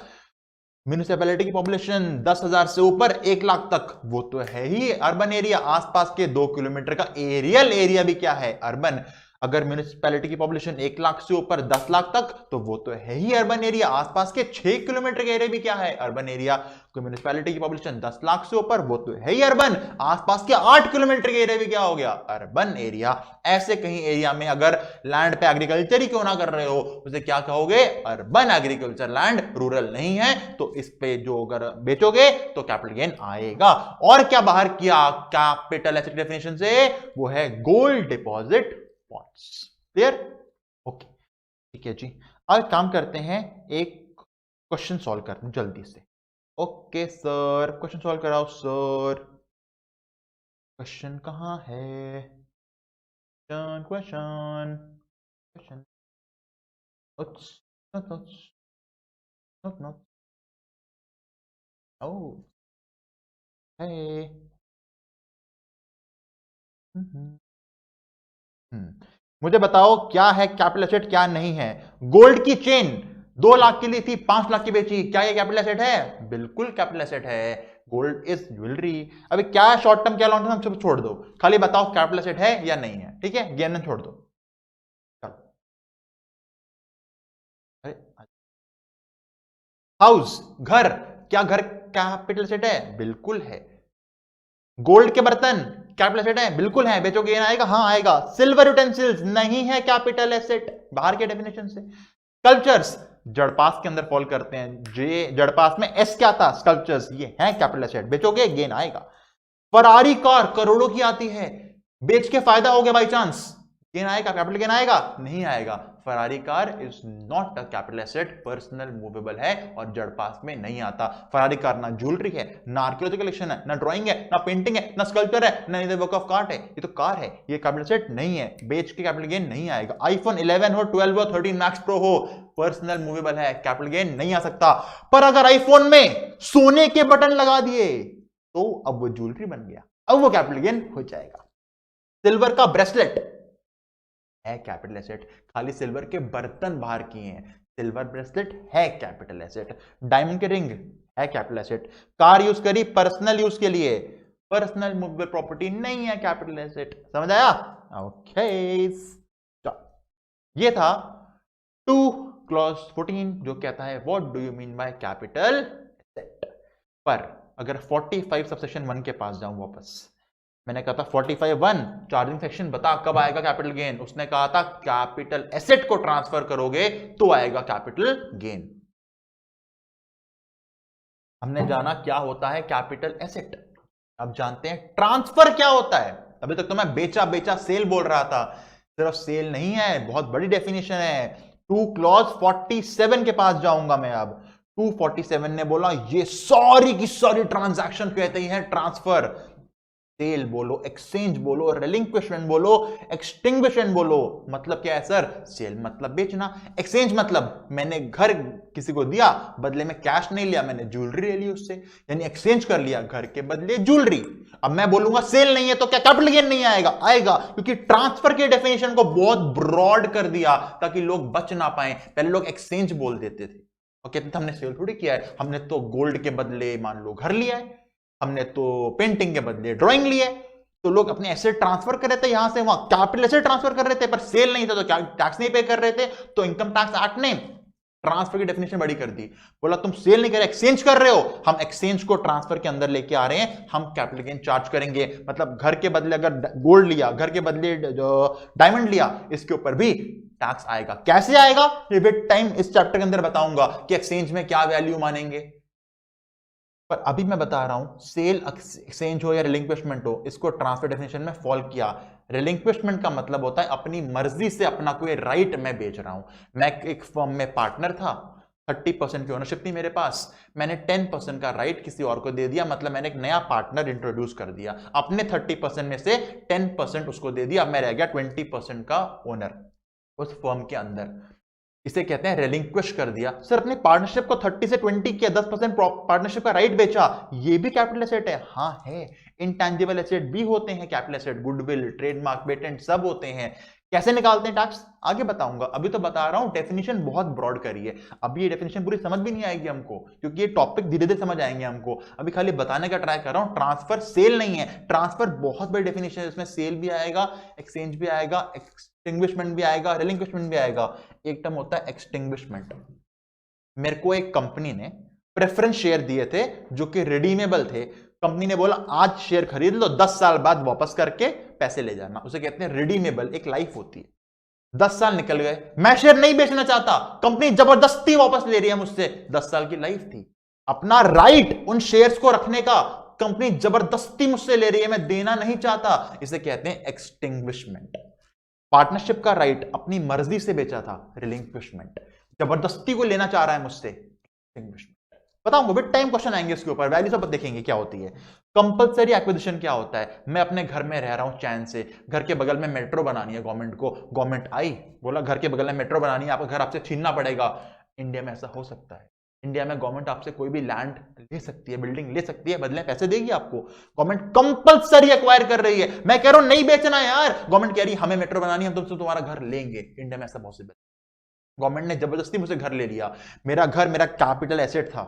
म्यूनिसिपैलिटी की पॉपुलेशन 10,000 से ऊपर 1 लाख तक, वो तो है ही अर्बन एरिया। आसपास के 2 किलोमीटर का एरियल एरिया भी क्या है? अर्बन। अगर म्यूनिसिपैलिटी की पॉपुलेशन 1 लाख से ऊपर 10 लाख तक, तो वो तो है ही अर्बन एरिया। आसपास के 6 किलोमीटर के एरिया भी क्या है? Urban area. कोई म्यूनिसिपैलिटी की पॉपुलेशन 10 लाख से ऊपर, वो तो है ही अर्बन। आसपास के 8 किलोमीटर के एरिया भी क्या हो गया? Urban area. ऐसे कहीं एरिया में अगर लैंड पे एग्रीकल्चर ही क्यों ना कर रहे हो, उसे क्या कहोगे? अर्बन एग्रीकल्चर लैंड, रूरल नहीं है। तो इस पे जो अगर बेचोगे तो कैपिटल गेन आएगा। और क्या बाहर किया कैपिटल एसेट डेफिनेशन से? वो है gold deposit points. Clear? Okay, ठीक है जी। अब काम करते हैं, एक क्वेश्चन सॉल्व करते हैं जल्दी से। ओके सर, क्वेश्चन सॉल्व कराओ सर। क्वेश्चन कहां है? क्वेश्चन क्वेश्चन oh hey मुझे बताओ क्या है कैपिटल एसेट, क्या नहीं है? गोल्ड की चेन 2 लाख की ली थी, 5 लाख की बेची, क्या ये कैपिटल एसेट है? बिल्कुल कैपिटल एसेट है। Gold is jewellery. अभी क्या शॉर्ट टर्म क्या लॉन्ग टर्म सब छोड़ दो, खाली बताओ कैपिटल एसेट है या नहीं है। ठीक है, ज्ञान छोड़ दो। हाउस, घर, क्या घर कैपिटल एसेट है? बिल्कुल है। गोल्ड के बर्तन कैपिटल एसेट है? बिल्कुल है। बेचोगे गेन आएगा? हाँ आएगा। सिल्वर यूटेंसिल्स नहीं है कैपिटल एसेट, बाहर के डेफिनेशन से। स्कल्पचर्स जड़पास के अंदर फॉल करते हैं, जे जड़पास में एस क्या था? स्कल्पचर्स, ये है कैपिटल एसेट। बेचोगे गेन आएगा। फरारी कार करोड़ों की आती है, बेच के फायदा हो गया बाई चांस, गेन आएगा? कैपिटल गेन आएगा? नहीं आएगा। Ferrari car is not a capital asset, personal movable है और जड़ पास में नहीं आता। फरारी कार ना ज्वेलरी है, ना आर्कियोलॉजिकल कलेक्शन है, ना ड्राइंग है, ना पेंटिंग है, ना स्कल्पचर है, ना इधर वर्क ऑफ आर्ट है। ये तो कार है, ये कैपिटल एसेट नहीं है। बेच के कैपिटल गेन नहीं आएगा। आईफोन 11 हो, 12 हो, 13 मैक्स प्रो हो, पर्सनल मूवेबल है, कैपिटल गेन नहीं आ सकता। पर अगर आईफोन में सोने के बटन लगा दिए तो अब वो ज्वेलरी बन गया, अब वो कैपिटल गेन हो जाएगा। सिल्वर का ब्रेसलेट है कैपिटल एसेट, खाली सिल्वर के बर्तन बाहर किए हैं। सिल्वर ब्रेसलेट है कैपिटल एसेट। डायमंड के रिंग है कैपिटल एसेट। कार यूज करी पर्सनल यूज के लिए, पर्सनल मूवेबल प्रॉपर्टी नहीं है कैपिटल एसेट। समझ आया? ओके, ये था 2 क्लॉज 14 जो कहता है what do you mean by capital asset. पर अगर 45 सबसेक्शन 1 के पास जाऊं वापस, मैंने कहा था 45(1) चार्जिंग सेक्शन बता कब आएगा कैपिटल गेन। उसने कहा था कैपिटल एसेट को ट्रांसफर करोगे तो आएगा कैपिटल गेन। हमने जाना क्या होता है कैपिटल एसेट, अब जानते हैं ट्रांसफर क्या होता है। अभी तक तो मैं बेचा बेचा सेल बोल रहा था, सिर्फ सेल नहीं है, बहुत बड़ी डेफिनेशन है। 2 क्लॉज 47 के पास जाऊंगा मैं अब। 247 ने बोला ये सारी की सारी ट्रांजैक्शन कहते हैं ट्रांसफर। सेल बोलो, एक्सचेंज बोलो, रिलिंक्विशमेंट बोलो, एक्सटिंग्विशमेंट बोलो। मतलब क्या है सर? सेल मतलब बेचना, एक्सचेंज मतलब मैंने घर किसी को दिया, बदले में कैश नहीं लिया, मैंने ज्वेलरी ले ली उससे, यानी एक्सचेंज कर लिया, घर के बदले ज्वेलरी। अब मैं बोलूंगा सेल नहीं है तो क्या कैपिटल गेन नहीं आएगा? आएगा, क्योंकि ट्रांसफर के डेफिनेशन को बहुत ब्रॉड कर दिया ताकि लोग बच ना पाए। पहले लोग एक्सचेंज बोल देते थे और कहते थे हमने सेल थोड़ी किया है, हमने तो गोल्ड के बदले मान लो घर लिया है, हमने तो पेंटिंग के बदले ड्राइंग ली है। तो लोग अपने एसेट ट्रांसफर कर रहे थे यहां से वहां, कैपिटल एसेट ट्रांसफर कर रहे थे, पर सेल नहीं था तो क्या टैक्स नहीं पे कर रहे थे। तो इनकम टैक्स एक्ट ने ट्रांसफर की डेफिनेशन बड़ी कर दी, बोला तुम सेल नहीं कर रहे, एक्सचेंज कर रहे हो, हम एक्सचेंज को ट्रांसफर के अंदर लेके आ रहे हैं, हम कैपिटल गेन चार्ज करेंगे। मतलब घर के बदले अगर गोल्ड लिया, घर के बदले जो डायमंड लिया, इसके ऊपर भी टैक्स आएगा। कैसे आएगा ये विद टाइम इस चैप्टर के अंदर बताऊंगा कि एक्सचेंज में क्या वैल्यू मानेंगे। पर अभी मैं बता रहा हूं सेल एक्सचेंज हो या रिलिंक्विशमेंट हो, इसको ट्रांसफर डेफिनेशन में फॉल किया। रिलिंक्विशमेंट का मतलब होता है अपनी मर्जी से अपना कोई राइट मैं बेच रहा हूं। मैं एक फर्म में पार्टनर था, 30% की ओनरशिप थी मेरे पास, मैंने 10% का राइट किसी और को दे दिया, मतलब मैंने एक नया पार्टनर इंट्रोड्यूस कर दिया, अपने 30% में से 10% उसको दे दिया, अब मैं रह गया 20% का ओनर उस फर्म के अंदर। इसे कहते हैं रिलिंक्विश कर दिया। सर अपने पार्टनरशिप को 30 से 20 किया, 10% पार्टनरशिप का राइट बेचा, ये भी कैपिटल एसेट है? हाँ है। इंटेंजिबल एसेट भी होते हैं capital asset, goodwill, trademark, patent सब होते हैं। कैसे निकालते हैं टैक्स आगे बताऊंगा, अभी तो बता रहा हूं डेफिनेशन बहुत ब्रॉड करी है। अभी ये डेफिनेशन पूरी समझ भी नहीं आएगी हमको, क्योंकि ये टॉपिक धीरे धीरे समझ आएंगे हमको। अभी खाली बताने का ट्राई कर रहा हूं, ट्रांसफर सेल नहीं है। ट्रांसफर बहुत बड़ी डेफिनेशन है, इसमें सेल भी आएगा, एक्सचेंज भी आएगा, एक्सटिंग्विशमेंट भी आएगा, रिलिंक्विशमेंट भी आएगा। एक टर्म होता है एक्सटिंग्विशमेंट। मेरे को एक कंपनी ने प्रेफरेंस शेयर दिए थे जो कि रिडीमेबल थे। कंपनी ने बोला आज शेयर खरीद लो, 10 साल बाद वापस करके पैसे ले जाना, उसे कहते हैं रिडीमेबल। एक लाइफ होती है, 10 साल निकल गए, मैं शेयर नहीं बेचना चाहता, कंपनी जबरदस्ती वापस ले रही है मुझसे, 10 साल की लाइफ थी, अपना राइट उन शेयर्स को रखने का कंपनी जबरदस्ती मुझसे ले रही है, मैं देना नहीं चाहता, इसे कहते हैं एक्सटिंग्विशमेंट। पार्टनरशिप का राइट अपनी मर्जी से बेचा था, रिलिंक्विशमेंट। जबरदस्ती को लेना चाह रहा है मुझसे, एक्सटिंग्विशमेंट। बताऊंगा विद टाइम क्वेश्चन आएंगे इसके ऊपर, वैल्यू सब देखेंगे क्या होती है। कंपलसरी एक्विजिशन क्या होता है? मैं अपने घर में रह रहा हूं चैन से, घर के बगल में मेट्रो बनानी है गवर्नमेंट को, गवर्नमेंट आई बोला घर के बगल में मेट्रो बनानी है, आपका घर आपसे छीनना पड़ेगा। इंडिया में ऐसा हो सकता है, इंडिया में गवर्नमेंट आपसे कोई भी लैंड ले सकती है, बिल्डिंग ले सकती है, बदले पैसे देगी आपको। गवर्नमेंट कंपलसरी एक्वायर कर रही है, मैं कह रहा हूं नहीं बेचना यार, गवर्नमेंट कह रही है हमें मेट्रो बनानी है, हम तुमसे तुम्हारा घर लेंगे। इंडिया में ऐसा पॉसिबल, गवर्नमेंट ने जबरदस्ती मुझसे घर ले लिया, मेरा घर मेरा कैपिटल एसेट था,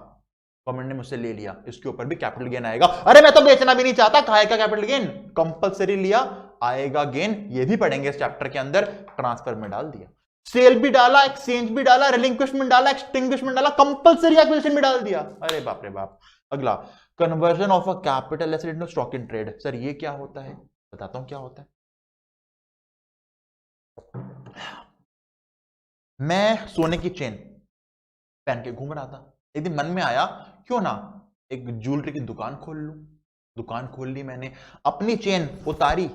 गवर्नमेंट ने मुझसे ले लिया, इसके ऊपर भी कैपिटल गेन आएगा। अरे मैं तो बेचना भी नहीं चाहता, काहे का कैपिटल गेन? कंपलसरी लिया, आएगा गेन, ये भी पढ़ेंगे इस चैप्टर के अंदर। ट्रांसफर में डाल दिया, सेल भी डाला, एक्सचेंज भी डाला, रिलिंक्विशमेंट डाला, एक्सटिंग्विशमेंट डाला, कंपलसरी एक्विजिशन भी डाल दिया। अरे बाप रे बाप। अगला, conversion of a capital asset into stock in trade. Sir ये क्या होता है? बताता हूं क्या होता है। मैं सोने की चेन पहन के घूम रहा था, एक दिन मन में आया क्यों ना एक ज्वेलरी की दुकान खोल लूं। दुकान खोल ली मैंने, अपनी चेन उतारी,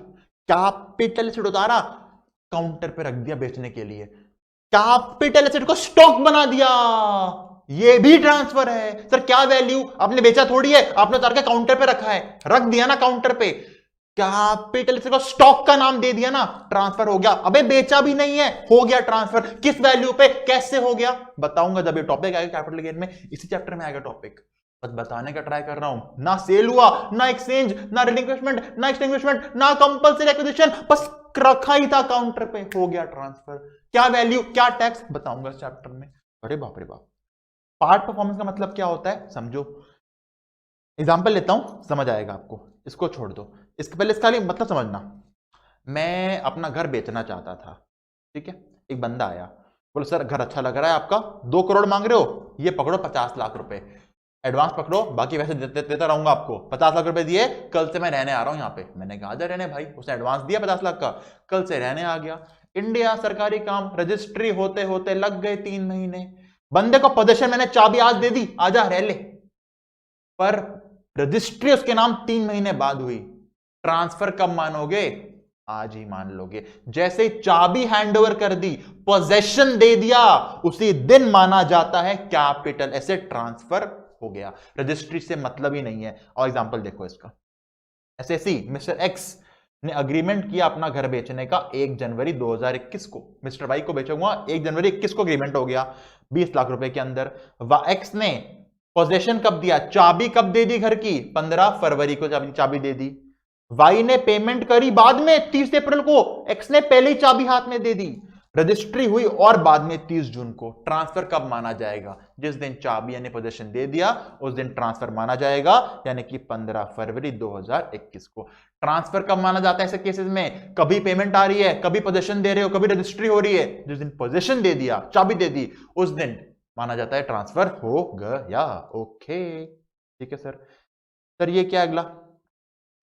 कैपिटल एसेट उतारा, काउंटर पे रख दिया बेचने के लिए, कैपिटल एसेट को स्टॉक बना दिया, ये भी ट्रांसफर है। सर क्या वैल्यू? आपने बेचा थोड़ी है, आपने उतार के काउंटर पे रखा है, रख दिया ना काउंटर पे, कैपिटल एसेट को स्टॉक का नाम दे दिया ना, ट्रांसफर हो गया। अबे बेचा भी नहीं है, हो गया ट्रांसफर। किस वैल्यू पे, कैसे हो गया बताऊंगा जब ये टॉपिक आएगा कैपिटल गेन में, इसी चैप्टर में आएगा टॉपिक। बस बताने का ट्राई कर रहा हूं, ना सेल हुआ, ना एक्सचेंज, ना रिलिंक्विशमेंट, ना एक्सटिंग्विशमेंट, ना कंपलसरी एक्विजिशन, बस रखा ही था काउंटर पे, हो गया ट्रांसफर। क्या वैल्यू, क्या टैक्स, बताऊंगा इस चैप्टर में। अरे बाप रे बाप। पार्ट परफॉर्मेंस का मतलब क्या होता है समझो, एग्जांपल लेता हूं, समझ आएगा आपको, इसको छोड़ दो, इसके पहले इसका मतलब समझना। मैं अपना घर बेचना चाहता था, ठीक है, एक बंदा आया, बोले सर घर अच्छा लग रहा है आपका, 2 करोड़ मांग रहे हो, ये पकड़ो 50 लाख रुपए एडवांस पकड़ो, बाकी वैसे देता रहूंगा आपको। 50 लाख रुपए दिए, कल से मैं रहने आ रहा हूं यहाँ पे। मैंने कहा जा रहने भाई, उसने एडवांस दिया 50 लाख का, कल से रहने आ गया। इंडिया सरकारी काम, रजिस्ट्री होते होते लग गए 3 महीने। बंदे को पोजीशन मैंने चाबी आज दे दी, आजा रह ले, पर रजिस्ट्री उसके नाम 3 महीने बाद हुई। ट्रांसफर कब मानोगे? आज ही मान लोगे। जैसे चाबी हैंडओवर कर दी, पोजेशन दे दिया, उसी दिन माना जाता है कैपिटल एसेट ट्रांसफर हो गया। रजिस्ट्री से मतलब ही नहीं है। और एग्जांपल देखो इसका, एसएसी मिस्टर एक्स ने अग्रीमेंट किया अपना घर बेचने का 1 जनवरी 2021 को। मिस्टर वाई को बेचूंगा 1 जनवरी 21 को अग्रीमेंट हो गया 20 लाख रुपए के अंदर। एक्स ने पोजेशन कब दिया, चाबी कब दे दी घर की, 15 फरवरी को चाबी दे दी। वाई ने पेमेंट करी बाद में 30 अप्रैल को, एक्स ने पहले ही चाबी हाथ में दे दी। रजिस्ट्री हुई और बाद में 30 जून को। ट्रांसफर कब माना जाएगा, जिस दिन चाबी यानी पोजीशन दे दिया उस दिन ट्रांसफर माना जाएगा, यानी कि 15 फरवरी 2021 को। ट्रांसफर कब माना जाता है ऐसे केसेस में, कभी पेमेंट आ रही है, कभी पोजीशन दे रहे हो, कभी रजिस्ट्री हो रही है, जिस दिन पोजीशन दे दिया, चाबी दे दी, उस दिन माना जाता है ट्रांसफर हो गया। ओके ठीक है सर ये क्या अगला,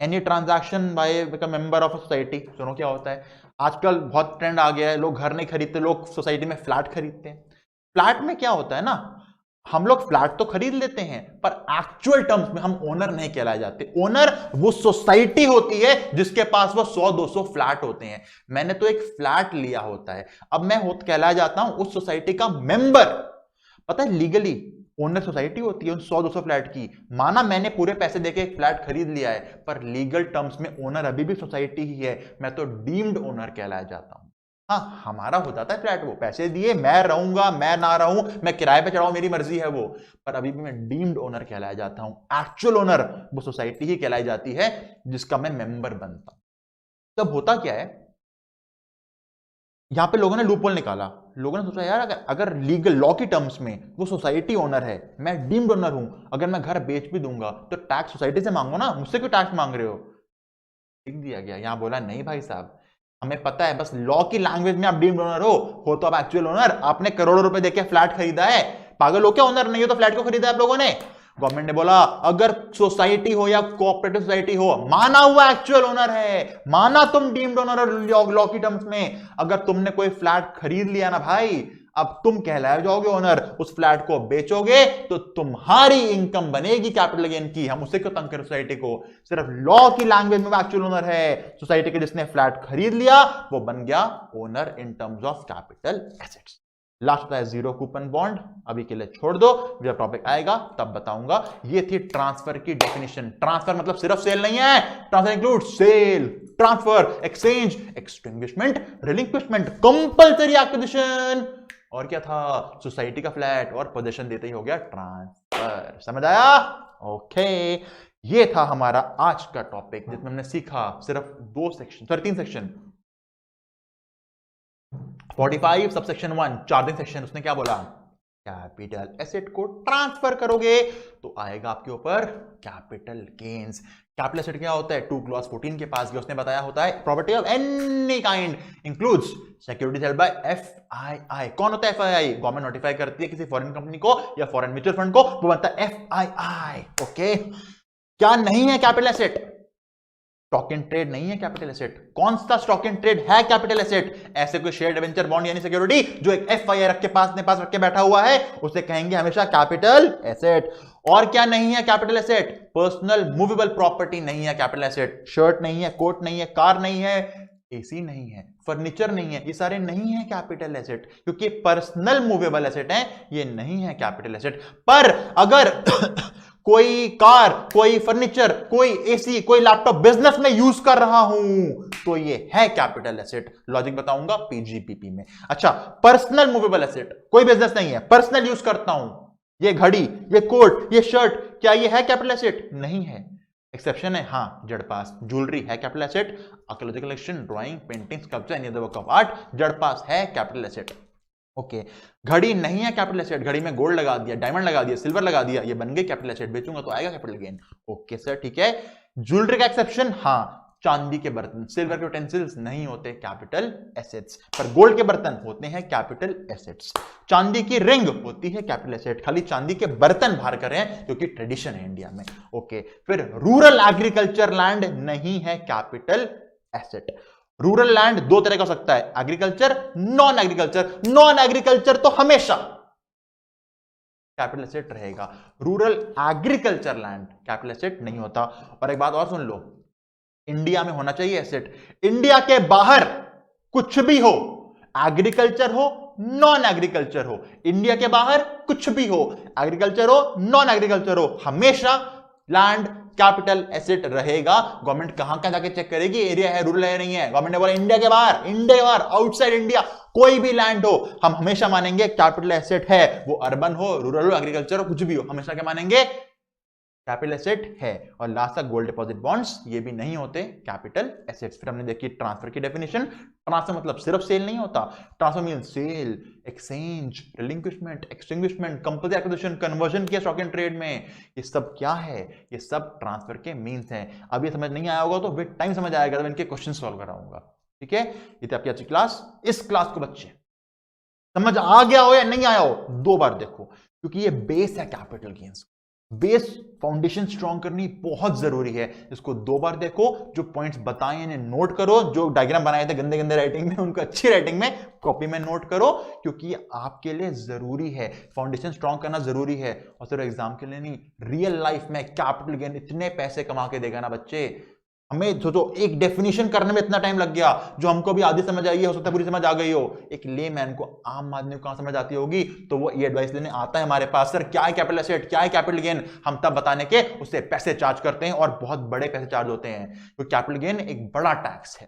any transaction by become member of society. सुनो क्या होता है, आजकल बहुत ट्रेंड आ गया है, लोग घर नहीं खरीदते, लोग सोसाइटी में फ्लैट खरीदते हैं। फ्लैट में क्या होता है ना, हम लोग फ्लैट तो खरीद लेते हैं पर एक्चुअल टर्म्स में हम ओनर नहीं कहलाए जाते। ओनर वो सोसाइटी होती है जिसके पास वो 100-200 फ्लैट होते हैं। मैंने तो एक फ्लैट लिया होता है, अब मैं कहलाया जाता हूं उस सोसाइटी का मेंबर। पता है लीगली ओनर सोसाइटी होती है उन 100-200 फ्लैट की। माना मैंने पूरे पैसे देके एक फ्लैट खरीद लिया है, पर लीगल टर्म्स में ओनर अभी भी सोसाइटी ही है, मैं तो डीम्ड ओनर कहलाया जाता हूं। हाँ हमारा हो जाता है फ्लैट, वो पैसे दिए, मैं रहूंगा मैं ना रहूं, मैं किराए पे चढ़ाऊं, मेरी मर्जी है वो, पर अभी भी मैं डीम्ड ओनर कहलाया जाता हूं। एक्चुअल ओनर वो सोसाइटी ही कहलाई जाती है जिसका मैं मेंबर बनता हूं। तब होता क्या है, यहां पे लोगों ने लूपहोल निकाला। लोगों ने सोचा यार अगर लीगल लॉ की टर्म्स में वो सोसाइटी ओनर है, मैं डीम्ड ओनर हूं, अगर मैं घर बेच भी दूंगा तो टैक्स सोसाइटी से मांगो ना, मुझसे क्यों टैक्स मांग रहे हो। लिख दिया गया। यहां बोला नहीं भाई साहब, हमें पता है बस लॉ की लैंग्वेज में आप डीम्ड ओनर हो तो आप एक्चुअल ओनर। आपने करोड़ों रुपए देके फ्लैट खरीदा है, पागल हो क्या, ओनर नहीं हो तो फ्लैट को खरीदा है आप लोगों ने। गवर्नमेंट ने बोला अगर सोसाइटी हो या कोऑपरेटिव सोसाइटी हो, माना हुआ एक्चुअल ओनर है, माना तुम डीम्ड ओनर लॉ की टर्म्स में, अगर तुमने कोई फ्लैट खरीद लिया ना भाई, अब तुम कहलाए जाओगे ओनर। उस फ्लैट को बेचोगे तो तुम्हारी इनकम बनेगी कैपिटल गेन की। हम उससे क्यों तंग करें सोसाइटी को, सिर्फ लॉ की लैंग्वेज में एक्चुअल ओनर है। सोसाइटी के जिसने फ्लैट खरीद लिया वो बन गया owner in terms of capital assets. Last होता है जीरो कूपन बॉन्ड, अभी के लिए छोड़ दो, जब टॉपिक आएगा तब बताऊंगा। ये थी ट्रांसफर की डेफिनेशन। ट्रांसफर मतलब सिर्फ सेल नहीं है, transfer include sale, transfer, exchange, extinguishment, relinquishment, compulsory acquisition, और क्या था, सोसाइटी का फ्लैट, और पोजीशन देते ही हो गया ट्रांसफर। समझ आया? ओके ये था हमारा आज का टॉपिक जिसमें हमने सीखा सिर्फ 3 सेक्शन। 45 सबसेक्शन 1 चार्जिंग सेक्शन, उसने क्या बोला, कैपिटल एसेट को ट्रांसफर करोगे तो आएगा आपके ऊपर कैपिटल गेन्स। कैपिटल एसेट क्या होता है, 2 क्लॉज 14 के पास गया, उसने बताया होता है property of any kind includes securities held by FII. कौन होता है एफआईआई, गवर्नमेंट नोटिफाई करती है किसी फॉरेन कंपनी को या फॉरेन म्यूचुअल फंड को, वो बनता है एफआईआई। ओके क्या नहीं है capital asset, stock in trade नहीं है कैपिटल एसेट। कौन सा स्टॉक इन ट्रेड है कैपिटल एसेट, ऐसे कोई शेयर डिवेंचर बॉन्ड यानी सिक्योरिटी जो एक एफआईआई रख के पास रख के बैठा हुआ है, उसे कहेंगे हमेशा कैपिटल एसेट। और क्या नहीं है capital asset, personal movable property नहीं है कैपिटल एसेट। शर्ट नहीं है, कोट नहीं है, कार नहीं है, एसी नहीं है, फर्नीचर नहीं है, ये सारे नहीं है कैपिटल एसेट, क्योंकि पर्सनल मूवेबल एसेट है, ये नहीं है कैपिटल एसेट। पर अगर कोई कार, कोई फर्नीचर, कोई एसी, कोई लैपटॉप बिजनेस में यूज कर रहा हूं तो ये है कैपिटल एसेट। लॉजिक बताऊंगा पीजीपीपी में। अच्छा पर्सनल मूवेबल एसेट, कोई बिजनेस नहीं है, पर्सनल यूज करता हूं, ये घड़ी, ये कोट, ये शर्ट, क्या ये है कैपिटल एसेट, नहीं है। एक्सेप्शन है हाँ, जड़पास, ज्वेलरी है capital asset, archaeological collection, drawing, painting, sculpture, any other work of art, जड़पास है कैपिटल एसेट। ओके घड़ी नहीं है कैपिटल एसेट, घड़ी में गोल्ड लगा दिया, डायमंड लगा दिया, सिल्वर लगा दिया, ये बन गए कैपिटल एसेट, बेचूंगा तो आएगा कैपिटल गेन। ओके सर ठीक है। ज्वेलरी का एक्सेप्शन हाँ, चांदी के बर्तन, सिल्वर के यूटेंसिल्स नहीं होते कैपिटल एसेट्स, पर गोल्ड के बर्तन होते हैं कैपिटल एसेट्स। चांदी की रिंग होती है कैपिटल एसेट, खाली चांदी के बर्तन बाहर करें क्योंकि ट्रेडिशन है इंडिया में। ओके फिर रूरल एग्रीकल्चर लैंड नहीं है कैपिटल एसेट। रूरल लैंड दो तरह का हो सकता है, agriculture, non agriculture. Non agriculture तो हमेशा कैपिटल एसेट रहेगा, rural agriculture land capital asset नहीं होता। और एक बात और सुन लो, इंडिया में होना चाहिए एसेट, इंडिया के बाहर कुछ भी हो, एग्रीकल्चर हो, नॉन एग्रीकल्चर हो, इंडिया के बाहर कुछ भी हो, एग्रीकल्चर हो, नॉन एग्रीकल्चर हो, हमेशा लैंड कैपिटल एसेट रहेगा। गवर्नमेंट कहां कहां जाके चेक करेगी एरिया है रूरल है नहीं है। गवर्नमेंट ने बोला इंडिया के बाहर आउटसाइड इंडिया कोई भी लैंड हो हम हमेशा मानेंगे कैपिटल एसेट है, वो अर्बन हो रूरल हो एग्रीकल्चर हो कुछ भी हो, हमेशा क्या मानेंगे कैपिटल एसेट है। और लास्ट तक गोल्ड डिपॉजिट बॉन्ड्स ये भी नहीं होते कैपिटल एसेट्स। फिर हमने देखी ट्रांसफर की डेफिनेशन। ट्रांसफर मतलब सिर्फ सेल नहीं होता, transfer mean sale, exchange, relinquishment, extinguishment, compulsory acquisition, conversion किया स्टॉक एंड ट्रेड में, ये सब क्या है, ये सब ट्रांसफर के मीन्स हैं। अब ये समझ नहीं आया होगा तो विद टाइम समझ आएगा, तो इनके क्वेश्चन सॉल्व कराऊंगा। ठीक है, ये थी आपकी अच्छी क्लास। इस क्लास को बच्चे समझ आ गया हो या नहीं आया हो 2 बार देखो, क्योंकि ये बेस है capital gains. Base foundation strong करनी बहुत जरूरी है। इसको 2 बार देखो, जो पॉइंट्स बताए इन्हें नोट करो, जो डायग्राम बनाए थे गंदे गंदे राइटिंग में उनको अच्छी राइटिंग में कॉपी में नोट करो, क्योंकि आपके लिए जरूरी है। फाउंडेशन स्ट्रॉन्ग करना जरूरी है। और सिर्फ एग्जाम के लिए नहीं, रियल लाइफ में कैपिटल गेन इतने पैसे कमा के देगा ना बच्चे। हमें जो एक डेफिनेशन करने में इतना टाइम लग गया, जो हमको भी आधी समझ आई है, हो सकता है पूरी समझ आ गई हो, एक लेमैन को, आम आदमी को कहां समझ आती होगी। तो वो ये एडवाइस लेने आता है हमारे पास, सर क्या है कैपिटल एसेट, क्या है कैपिटल गेन, हम तब बताने के उससे पैसे चार्ज करते हैं, और बहुत बड़े पैसे चार्ज होते हैं, क्योंकि कैपिटल गेन एक बड़ा टैक्स है।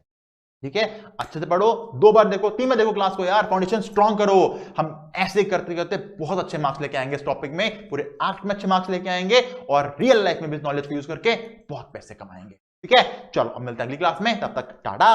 ठीक है, अच्छे से पढ़ो, 2 बार देखो, 3 बार देखो क्लास को यार, फाउंडेशन स्ट्रॉन्ग करो। हम ऐसे करते करते बहुत अच्छे मार्क्स लेके आएंगे इस टॉपिक में, पूरे एक्ट में अच्छे मार्क्स लेके आएंगे, और रियल लाइफ में भी नॉलेज को यूज करके बहुत पैसे कमाएंगे। ठीक है, चलो अब मिलते हैं अगली क्लास में, तब तक टाटा।